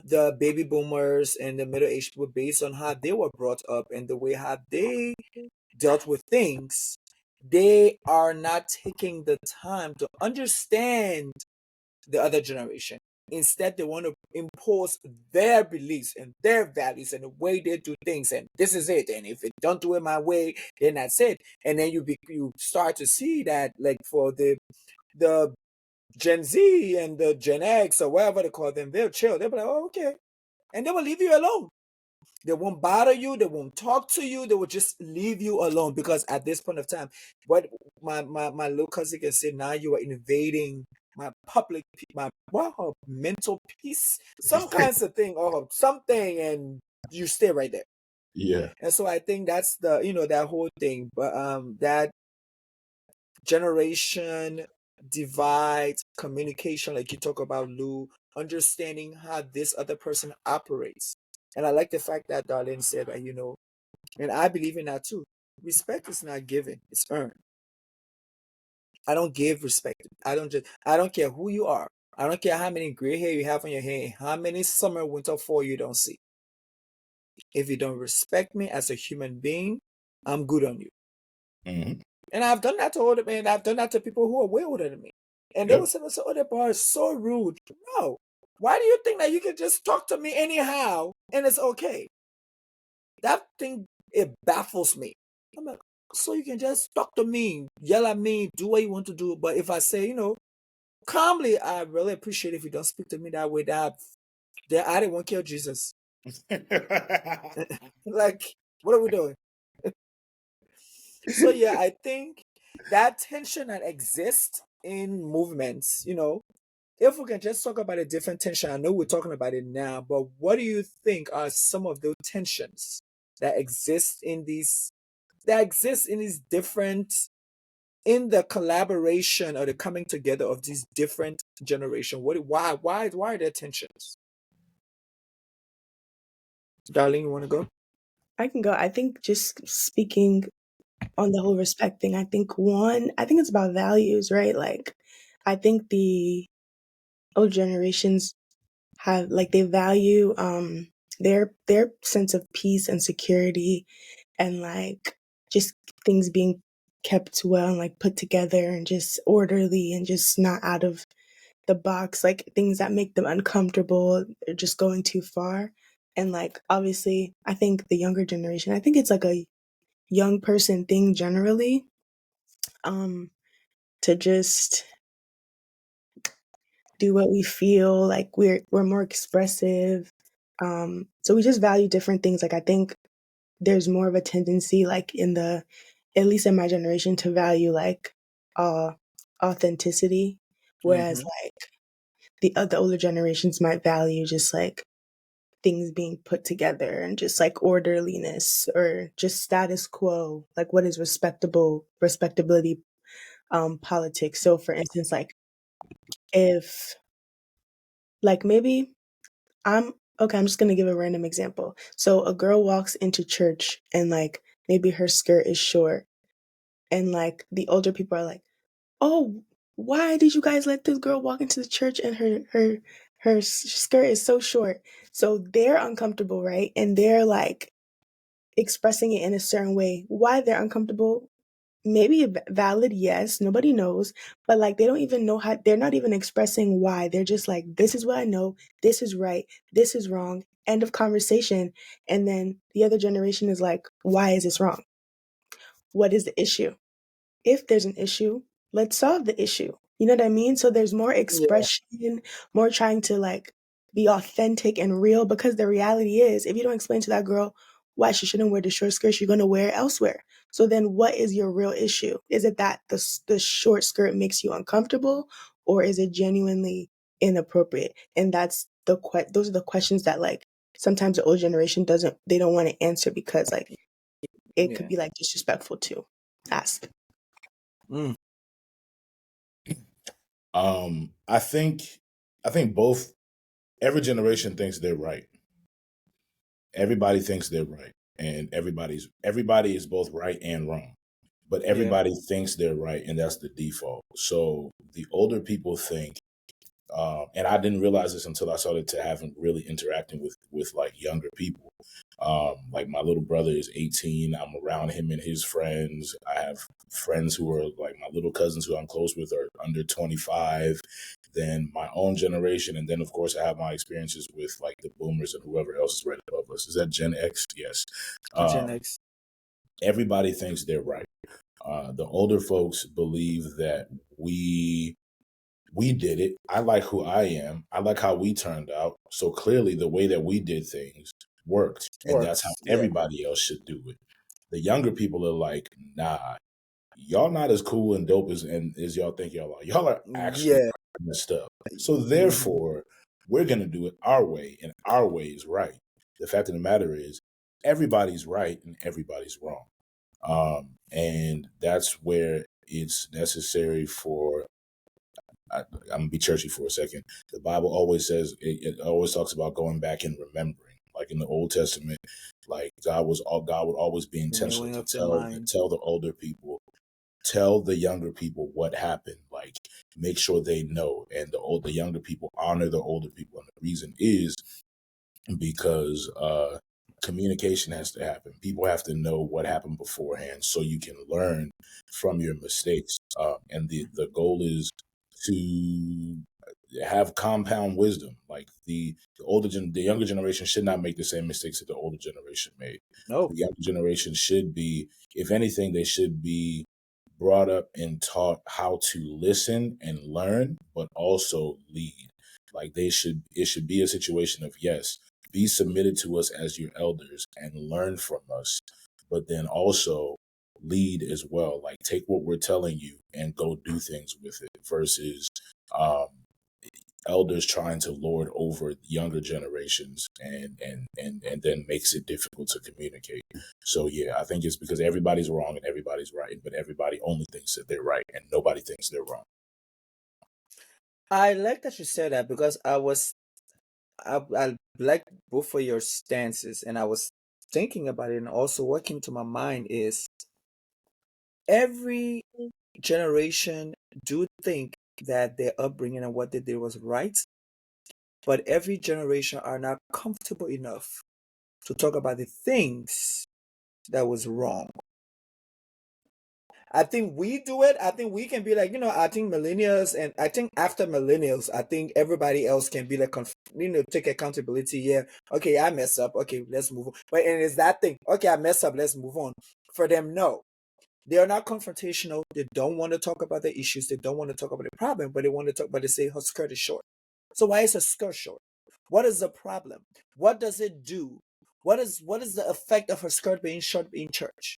the baby boomers and the middle aged people, based on how they were brought up and the way how they dealt with things, they are not taking the time to understand the other generation. Instead, they want to impose their beliefs and their values and the way they do things, and this is it. And if it don't do it my way, then that's it. And then you start to see that, like for the Gen Z and the Gen X or whatever they call them, they'll chill. They'll be like, oh, okay, and they will leave you alone. They won't bother you. They won't talk to you. They will just leave you alone because at this point of time, what my little cousin can say, now you are invading my mental peace, some kinds of thing or something, and you stay right there. Yeah. And so I think that's that whole thing. But that generation divide, communication, like you talk about, Lou, understanding how this other person operates. And I like the fact that Darlene said that, and I believe in that too. Respect is not given, it's earned. I don't give respect. I don't care who you are. I don't care how many gray hair you have on your head, how many summer, winter, fall you don't see. If you don't respect me as a human being, I'm good on you. Mm-hmm. And I've done that to older men. I've done that to people who are way older than me. And they will Yep. say, "Oh, that boy is so rude." No. Why do you think that you can just talk to me anyhow and it's okay? That thing, it baffles me. I'm like, so you can just talk to me, yell at me, do what you want to do. But if I say, calmly, I really appreciate if you don't speak to me that way, that I didn't want to kill Jesus. Like, what are we doing? So yeah, I think that tension that exists in movements, if we can just talk about a different tension, I know we're talking about it now, but what do you think are some of those tensions that exist in these different, in the collaboration or the coming together of these different generation? Why are there tensions? Darling, you want to go? I can go. I think just speaking on the whole respect thing, I think it's about values, right? Like, I think the old generations have like they value their sense of peace and security and like just things being kept well and like put together and just orderly and just not out of the box, like things that make them uncomfortable or just going too far. And like obviously I think the younger generation, I think it's like a young person thing generally, um to just do what we feel, like we're more expressive. So we just value different things. Like I think there's more of a tendency, like in the, at least in my generation, to value like uh authenticity, whereas Mm-hmm. like the older generations might value just like things being put together and just like orderliness or just status quo, like what is respectability politics. So for instance, like if like maybe I'm okay, I'm just gonna give a random example. So a girl walks into church and like maybe her skirt is short and like the older people are like, "Oh, why did you guys let this girl walk into the church and her skirt is so short?" So they're uncomfortable, right? And they're like expressing it in a certain way. Why they're uncomfortable? Maybe valid, yes, nobody knows, but like they don't even know how, they're not even expressing why. They're just like, this is what I know, this is right, this is wrong, end of conversation. And then the other generation is like, why is this wrong? What is the issue? If there's an issue, let's solve the issue. You know what I mean? So there's more Yeah. expression, more trying to like be authentic and real, because the reality is if you don't explain to that girl why she shouldn't wear the short skirt she's going to wear it elsewhere. So then what is your real issue? Is it that the short skirt makes you uncomfortable, or is it genuinely inappropriate? And that's those are the questions that like sometimes the old generation doesn't, they don't want to answer because like it could Yeah. be like disrespectful to ask. Mm. I think both. Every generation thinks they're right. Everybody thinks they're right, and everybody is both right and wrong. But Yeah. everybody thinks they're right, and that's the default. So the older people think, and I didn't realize this until I started to having really interacting with like younger people. Like my little brother is 18. I'm around him and his friends. I have friends who are like my little cousins who I'm close with are under 25. Then my own generation, and then of course I have my experiences with like the boomers and whoever else is right above us. Is that Gen X? Yes. Gen Um, X. Everybody thinks they're right. The older folks believe that we we did it. I like who I am. I like how we turned out. So clearly, the way that we did things worked, and that's how Works. Yeah. everybody else should do it. The younger people are like, nah, y'all not as cool and dope as y'all think y'all are. Y'all are actually Yeah. messed up. So Mhm. therefore, we're gonna do it our way, and our way is right. The fact of the matter is, everybody's right and everybody's wrong, and that's where it's necessary for I'm gonna be churchy for a second. The Bible always says it always talks about going back and remembering. Like in the Old Testament, like God would always be intentional Renewing to of the tell mind. tell the older people, tell the younger people what happened. Like make sure they know, and the younger people honor the older people. And the reason is because communication has to happen. People have to know what happened beforehand, so you can learn from your mistakes. And the goal is to have compound wisdom. Like the younger generation should not make the same mistakes that the older generation made. No. The younger generation should be, if anything, they should be brought up and taught how to listen and learn, but also lead. Like it should be a situation of, yes, be submitted to us as your elders and learn from us, but then also lead as well. Like take what we're telling you and go do things with it versus um, elders trying to lord over younger generations and then makes it difficult to communicate. So yeah, I think it's because everybody's wrong and everybody's right, but everybody only thinks that they're right and nobody thinks they're wrong. I like that you said that because I like both of your stances, and I was thinking about it, and also what came to my mind is every generation do think that their upbringing and what they did was right, but every generation are not comfortable enough to talk about the things that was wrong. I think we do it. I think we can be like, I think millennials, and I think after millennials, I think everybody else can be like, take accountability. Yeah. Okay, I mess up. Okay, let's move on. But and it's that thing. Okay, I mess up. Let's move on. For them, no. They are not confrontational. They don't want to talk about the issues. They don't want to talk about the problem, but they want to talk about, they say her skirt is short. So why is her skirt short? What is the problem? What does it do? What is the effect of her skirt being short in church?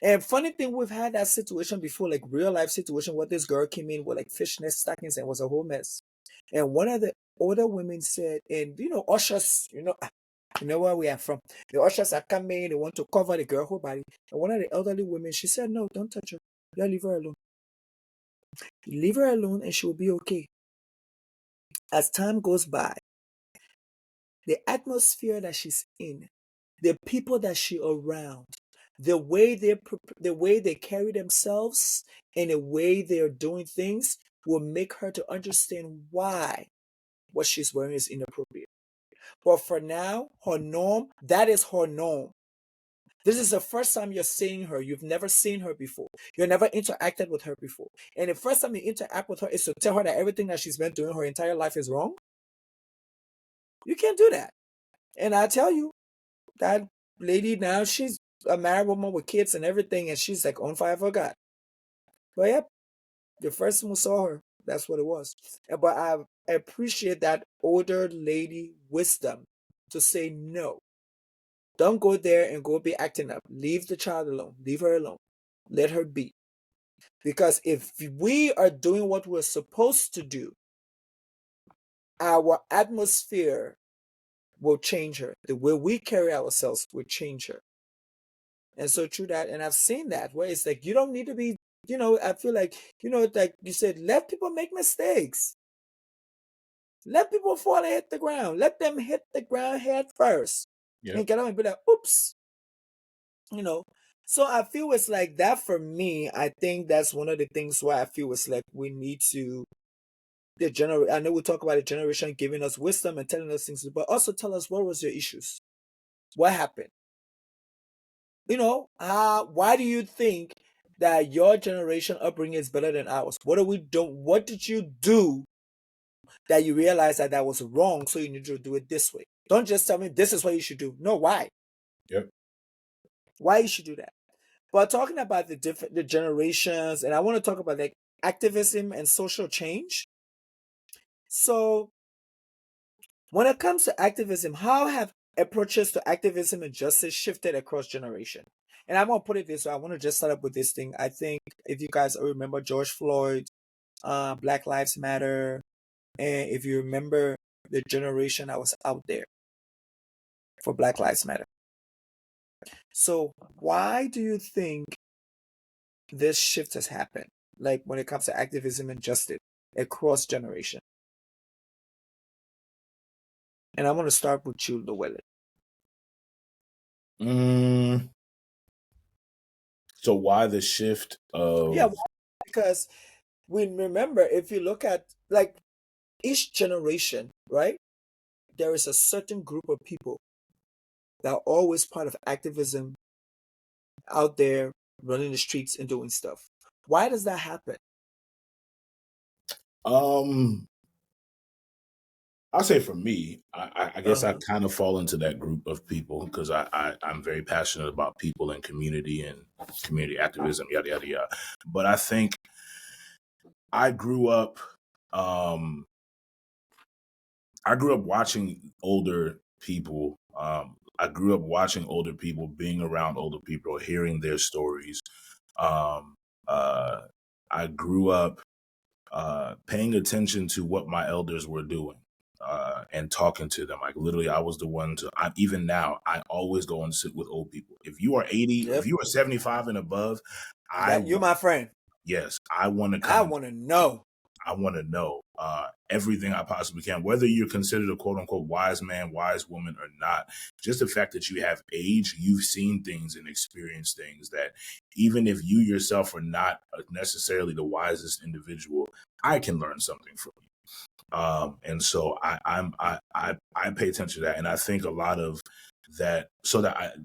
And funny thing, we've had that situation before, like real life situation where this girl came in with like fishnet stockings and was a whole mess. And one of the older women said, and ushers, where we are from. The ushers are coming, they want to cover the girl whole body. And one of the elderly women, she said, no, don't touch her. Yeah, leave her alone. Leave her alone and she will be okay. As time goes by, the atmosphere that she's in, the people that she around, the way they carry themselves and the way they're doing things will make her to understand why what she's wearing is inappropriate. But for now, her norm, that is her norm. This is the first time you're seeing her. You've never seen her before. You've never interacted with her before. And the first time you interact with her is to tell her that everything that she's been doing her entire life is wrong. You can't do that. And I tell you, that lady now, she's a married woman with kids and everything, and she's like on fire for God. But yep, the first one who saw her, that's what it was. But I appreciate that older lady wisdom to say no. Don't go there and go be acting up. Leave the child alone. Leave her alone. Let her be. Because if we are doing what we're supposed to do, our atmosphere will change her. The way we carry ourselves will change her. And so through that, and I've seen that where it's like, you don't need to be, I feel like, like you said, let people make mistakes. Let people fall and hit the ground. Let them hit the ground head first. Yep. And get up and be like, oops. So I feel it's like that for me. I think that's one of the things why I feel it's like we need to, I know we talk about the generation giving us wisdom and telling us things, but also tell us, what was your issues? What happened? Why do you think that your generation upbringing is better than ours? What did you do that you realized that was wrong, so you need to do it this way? Don't just tell me this is what you should do. No, why? Yep. Why you should do that? But talking about the generations, and I want to talk about like activism and social change. So when it comes to activism, how have approaches to activism and justice shifted across generation? And I'm gonna put it this way. I want to just start up with this thing. I think if you guys remember George Floyd, Black Lives Matter, and if you remember the generation that was out there for Black Lives Matter. So why do you think this shift has happened? Like when it comes to activism and justice across generation? And I'm going to start with you, Llewellyn. So why the shift of... Yeah, because we remember, if you look at like each generation, right? There is a certain group of people that are always part of activism, out there running the streets and doing stuff. Why does that happen? I'll say for me, I guess I kind of fall into that group of people because I'm very passionate about people and community activism, yada, yada, yada. But I think I grew up watching older people. I grew up watching older people, being around older people, hearing their stories. I grew up paying attention to what my elders were doing. And talking to them. Like literally, I was the one to, even now, I always go and sit with old people. If you are 80, if you are 75 and above, you're my friend. Yes, I want to come. I want to know. I want to know everything I possibly can, whether you're considered a quote unquote wise man, wise woman or not. Just the fact that you have age, you've seen things and experienced things that even if you yourself are not necessarily the wisest individual, I can learn something from you. And so I pay attention to that, and I think a lot of that. So that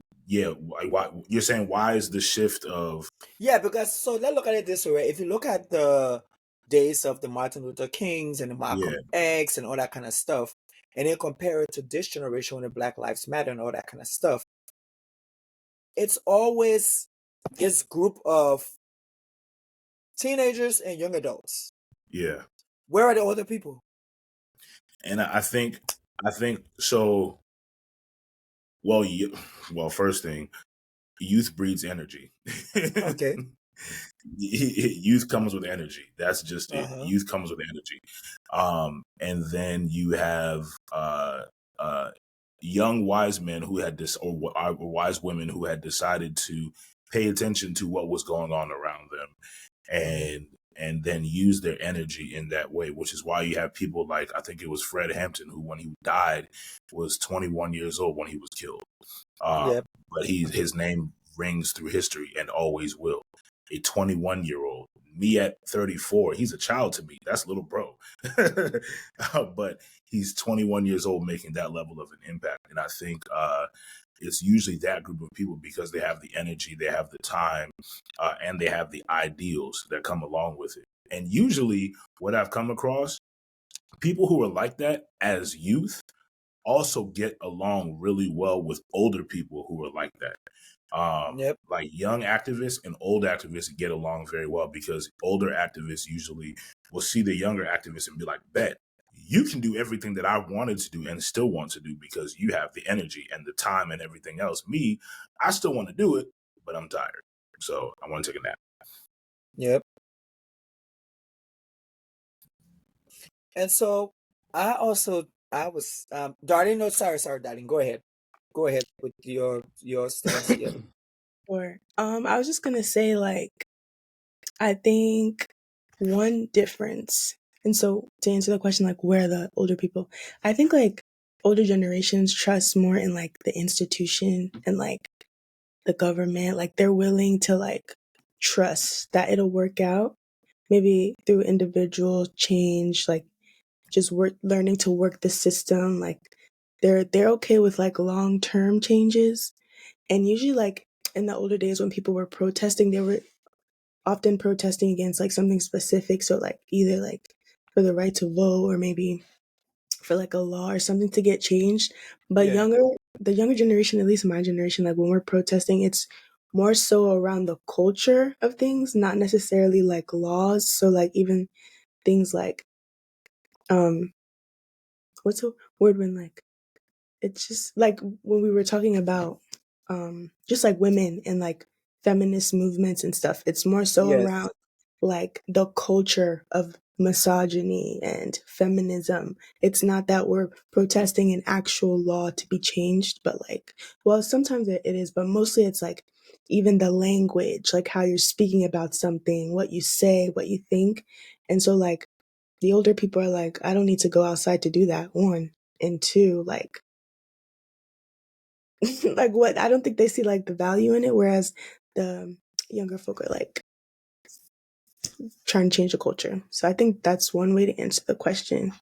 why you're saying why is the shift of because so let's look at it this way. If you look at the days of the Martin Luther Kings and the Malcolm X and all that kind of stuff, and then compare it to this generation with the Black Lives Matter and all that kind of stuff, it's always this group of teenagers and young adults. Yeah. Where are the older people? And I think so. Well, first thing, youth breeds energy. Okay. Youth comes with energy. That's just it. Youth comes with energy. And then you have young wise men who had this, or wise women who had decided to pay attention to what was going on around them, and then use their energy in that way, which is why you have people like, I think it was Fred Hampton, who when he died was 21 years old when he was killed. But his name rings through history and always will. A 21-year-old, me at 34, he's a child to me. That's little bro. But he's 21 years old making that level of an impact. And I think it's usually that group of people because they have the energy, they have the time, and they have the ideals that come along with it. And usually what I've come across, people who are like that as youth also get along really well with older people who are like that. Like young activists and old activists get along very well because older activists usually will see the younger activists and be like, bet, you can do everything that I wanted to do and still want to do because you have the energy and the time and everything else. Me, I still want to do it, but I'm tired. So I want to take a nap. Yep. And so I was Darlene, no, sorry, Darlene. Go ahead with your stance. Yeah. Or I was just gonna say, like, I think one difference, and so to answer the question, like, where are the older people, I think like older generations trust more in like the institution and like the government, like they're willing to like trust that it'll work out, maybe through individual change, like just learning to work the system, like they're okay with like long-term changes. And usually like in the older days when people were protesting, they were often protesting against like something specific, so like either like for the right to vote or maybe for like a law or something to get changed. But the younger generation, at least my generation, like when we're protesting, it's more so around the culture of things, not necessarily like laws. So like even things like what's a word when like it's just like when we were talking about just like women and like feminist movements and stuff, it's more so around like the culture of misogyny and feminism. It's not that we're protesting an actual law to be changed, but like, well, sometimes it is, but mostly it's like even the language, like how you're speaking about something, what you say, what you think. And so like the older people are like, I don't need to go outside to do that, one. And two, like like what, I don't think they see like the value in it, whereas the younger folk are like trying to change the culture. So I think that's one way to answer the question.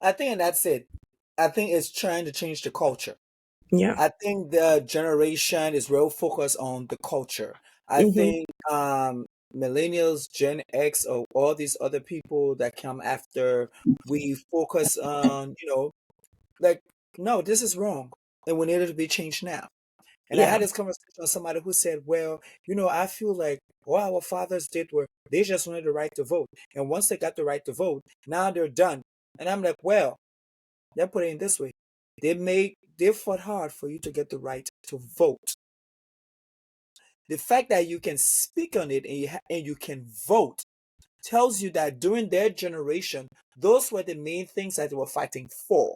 I think that's it. I think it's trying to change the culture. Yeah. I think the generation is real focused on the culture. I think millennials, Gen X, or all these other people that come after, we focus on, like, no, this is wrong, and we need it to be changed now. And I Yeah. had this conversation with somebody who said, well, I feel like what our fathers did were they just wanted the right to vote. And once they got the right to vote, now they're done. And I'm like, well, they're putting it this way. They fought hard for you to get the right to vote. The fact that you can speak on it and you can vote tells you that during their generation, those were the main things that they were fighting for.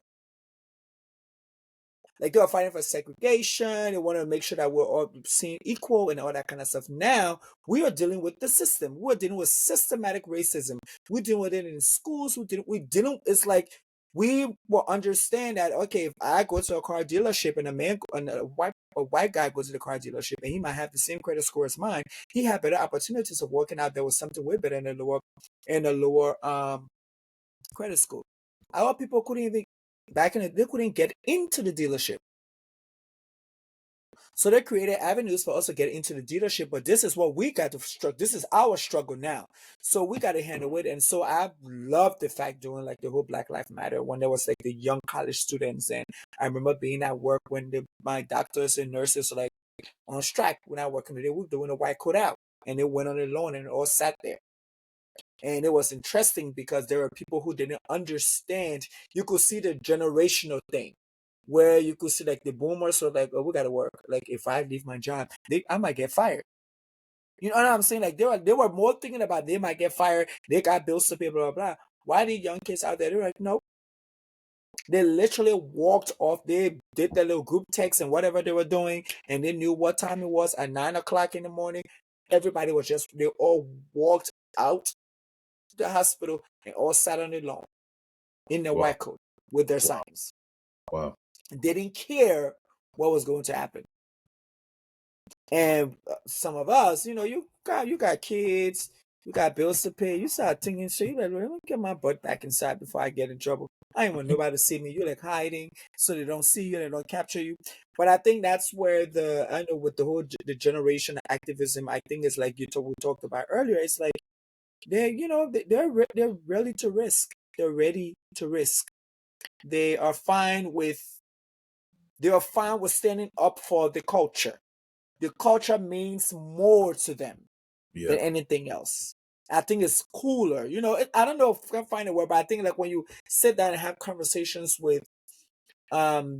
Like they were fighting for segregation. They wanted to make sure that we're all seen equal and all that kind of stuff. Now we are dealing with the system. We're dealing with systematic racism. We're dealing with it in schools. It's like we will understand that, okay, if I go to a car dealership and a white guy goes to the car dealership and he might have the same credit score as mine, he had better opportunities of working out there with something way better in the lower credit score. Our people couldn't even they couldn't get into the dealership. So they created avenues for us to get into the dealership, but this is what we got to struggle. This is our struggle now. So we got to handle it. And so I love the fact during like the whole Black Lives Matter when there was like the young college students, and I remember being at work when my doctors and nurses were like on strike when I worked, and they were doing a white coat out, and they went on the lawn and all sat there. And it was interesting because there were people who didn't understand. You could see the generational thing where you could see like the boomers were like, oh, we gotta work. Like if I leave my job, I might get fired. You know what I'm saying? Like they were more thinking about they might get fired, they got bills to pay, blah blah blah. Why the young kids out there? They're like, nope. They literally walked off. They did their little group text and whatever they were doing, and they knew what time it was at 9 o'clock in the morning. Everybody was they all walked out to the hospital and all sat on the lawn in their Wow. white coat with their Wow. signs. Wow. They didn't care what was going to happen. And some of us, you got kids, you got bills to pay. You start thinking, so you like, let me get my butt back inside before I get in trouble. I ain't want nobody to see me. You're like hiding so they don't see you, they don't capture you. But I think that's where I know with the whole the generation activism, I think it's like we talked about earlier. It's like they're ready to risk. They're ready to risk. They are fine with standing up for the culture. The culture means more to them than anything else. I think it's cooler. I don't know if I can find a word, but I think like when you sit down and have conversations with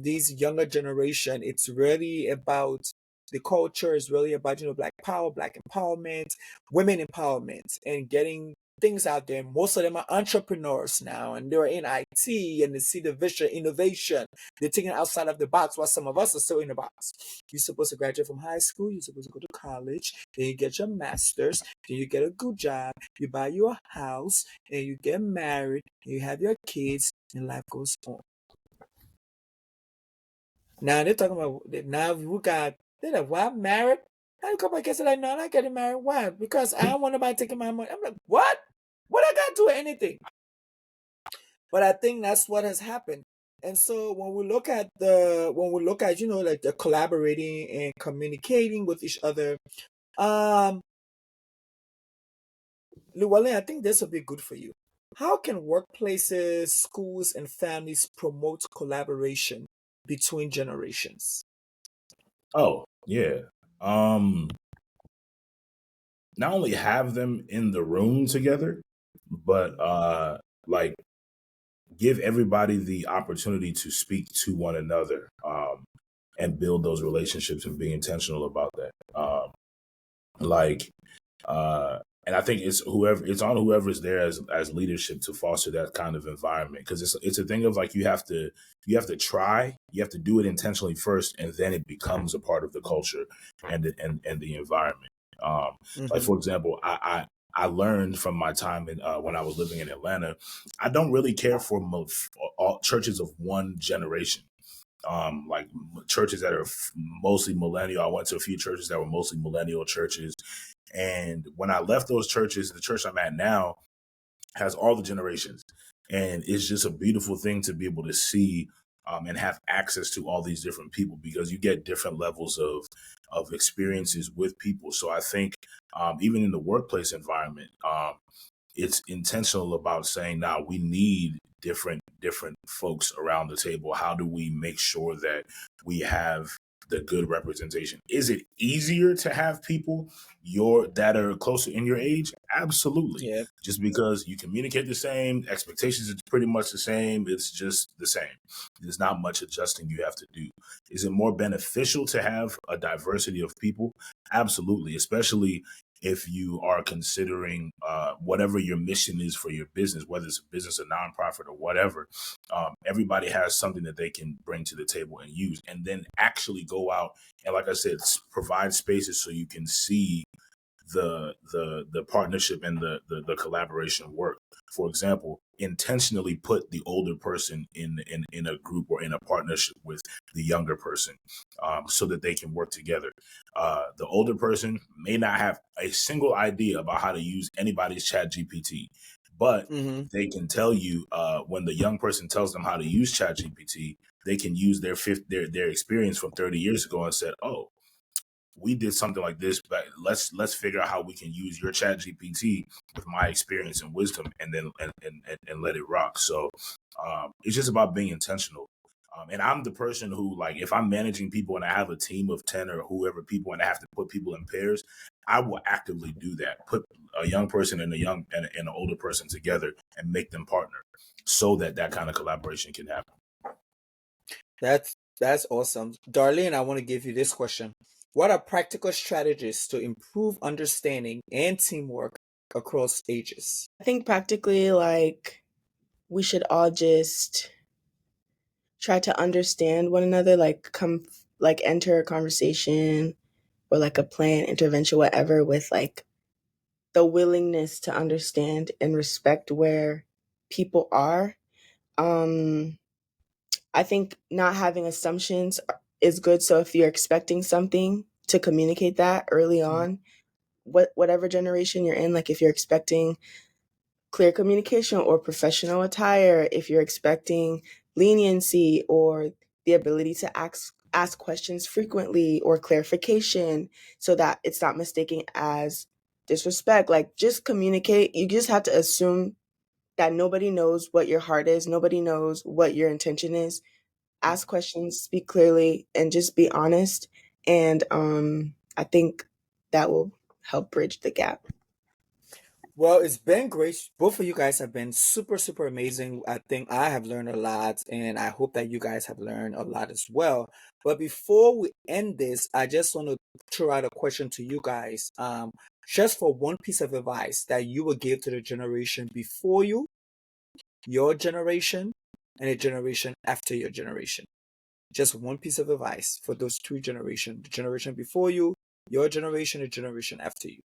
these younger generation, it's really about the culture. Is really about Black power, Black empowerment, women empowerment, and getting things out there. Most of them are entrepreneurs now, and they're in IT, and they see the vision, innovation. They're thinking outside of the box, while some of us are still in the box. You're supposed to graduate from high school, you're supposed to go to college, then you get your master's, then you get a good job, you buy your house, and you get married, and you have your kids, and life goes on. Now they're talking about now they're like, well, I'm married. And a couple of kids are like, no, I'm not getting married. Why? Because I don't want nobody taking my money. I'm like, what? What I got to do with anything? But I think that's what has happened. And so when we look at like the collaborating and communicating with each other, Llewellyn, I think this will be good for you. How can workplaces, schools, and families promote collaboration between generations? Oh, yeah. Not only have them in the room together, but like give everybody the opportunity to speak to one another, and build those relationships and be intentional about that. And I think it's on whoever's there as leadership to foster that kind of environment, because it's a thing of like you have to try, you have to do it intentionally first, and then it becomes a part of the culture and the environment. Like for example, I learned from my time when I was living in Atlanta, I don't really care for all churches of one generation. Like churches that are mostly millennial. I went to a few churches that were mostly millennial churches. And when I left those churches, the church I'm at now has all the generations. And it's just a beautiful thing to be able to see and have access to all these different people, because you get different levels of experiences with people. So I think even in the workplace environment, it's intentional about saying, now we need different folks around the table. How do we make sure that we have the good representation? Is it easier to have people that are closer in your age? Absolutely. Yeah. Just because you communicate the same, expectations is pretty much the same. It's just the same. There's not much adjusting you have to do. Is it more beneficial to have a diversity of people? Absolutely, especially if you are considering whatever your mission is for your business, whether it's a business, a nonprofit, or whatever, everybody has something that they can bring to the table and use, and then actually go out and, like I said, provide spaces so you can see the partnership and the collaboration work. For example, intentionally put the older person in a group or in a partnership with the younger person, so that they can work together. The older person may not have a single idea about how to use anybody's chat GPT, but they can tell you, when the young person tells them how to use chat GPT, they can use their experience from 30 years ago and said, oh, we did something like this, but let's figure out how we can use your chat GPT with my experience and wisdom, and then and let it rock. So it's just about being intentional. And I'm the person who, like, if I'm managing people and I have a team of 10 or whoever people and I have to put people in pairs, I will actively do that. Put a young person and an older person together and make them partner, so that kind of collaboration can happen. That's awesome. Darlene, I want to give you this question. What are practical strategies to improve understanding and teamwork across ages? I think practically, like, we should all just try to understand one another, like enter a conversation or like a plan, intervention, whatever, with like the willingness to understand and respect where people are. I think not having assumptions is good. So if you're expecting something, to communicate that early on, whatever generation you're in, like if you're expecting clear communication or professional attire, if you're expecting leniency or the ability to ask questions frequently or clarification, so that it's not mistaken as disrespect, like just communicate. You just have to assume that nobody knows what your heart is, nobody knows what your intention is. Ask questions, speak clearly, and just be honest. And I think that will help bridge the gap. Well, it's been great. Both of you guys have been super, super amazing. I think I have learned a lot, and I hope that you guys have learned a lot as well. But before we end this, I just want to throw out a question to you guys. Just for one piece of advice that you would give to the generation before you, your generation, and the generation after your generation. Just one piece of advice for those three generations: the generation before you, your generation, the generation after you.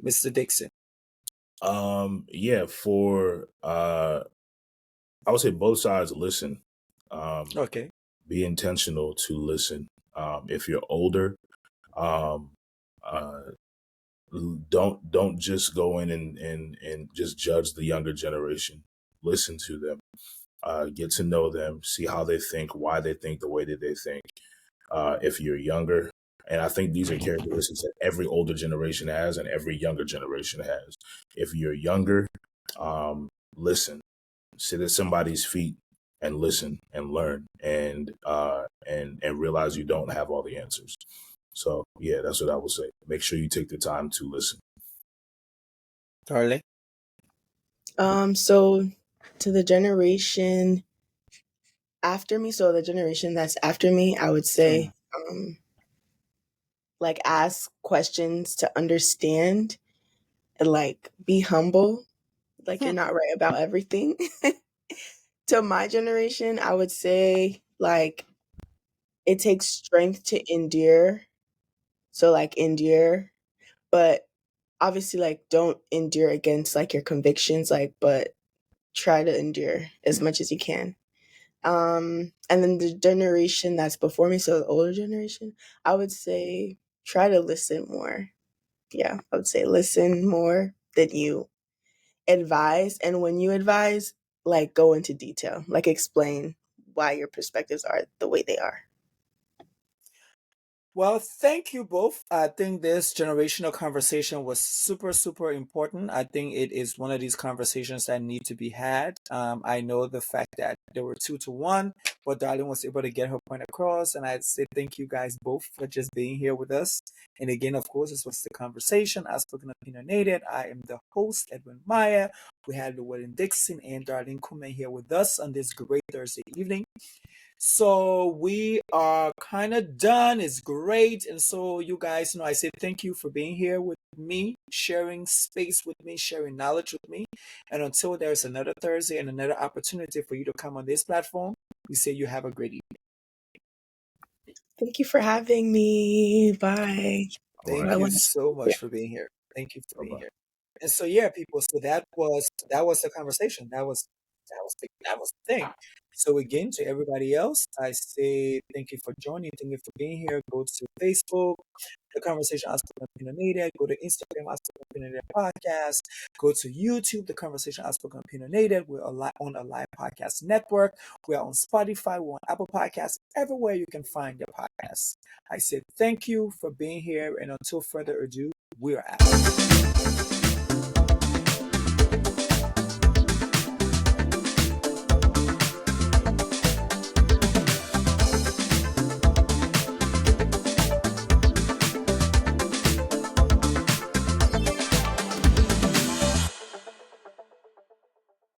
Mr. Dixon. Yeah, for I would say both sides listen. Okay. Be intentional to listen. If you're older, um, uh, don't just go in and just judge the younger generation. Listen to them, get to know them, see how they think, why they think the way that they think. If you're younger, and I think these are characteristics that every older generation has and every younger generation has. If you're younger, listen, sit at somebody's feet and listen and learn, and realize you don't have all the answers. So yeah, that's what I would say. Make sure you take the time to listen. Darling. So to the generation after me, so the generation that's after me, I would say, like, ask questions to understand, and like be humble, like you're not right about everything. To my generation, I would say, like, it takes strength to endure. So like endure, but obviously like don't endure against like your convictions, like, but try to endure as much as you can. And then the generation that's before me, so the older generation, I would say try to listen more. Yeah, I would say listen more than you advise. And when you advise, like, go into detail, like explain why your perspectives are the way they are. Well, thank you both. I think this generational conversation was super, super important. I think it is one of these conversations that need to be had. I know the fact that there were 2-1, but Darlene was able to get her point across. And I'd say thank you guys both for just being here with us. And again, of course, this was the conversation. Outspoken Opinionated. I am the host, Edwin Maya. We had Llewellyn Dixon and Darlene Kuhlman here with us on this great Thursday evening. So we are kind of done. It's great. And so you guys know, I say thank you for being here with me, sharing space with me, sharing knowledge with me. And until there's another Thursday and another opportunity for you to come on this platform, we say you have a great evening. Thank you for having me. Bye. Thank you so much for being here. Thank you for being here. And so yeah, people. So that was the conversation. That was the thing. So again, to everybody else, I say thank you for joining. Thank you for being here. Go to Facebook, The Conversation Outspoken Opinionated. Go to Instagram, Outspoken Opinionated Podcast. Go to YouTube, The Conversation Outspoken Opinionated. We're on a live podcast network. We're on Spotify. We're on Apple Podcasts. Everywhere you can find your podcasts. I said thank you for being here, and until further ado, we're out.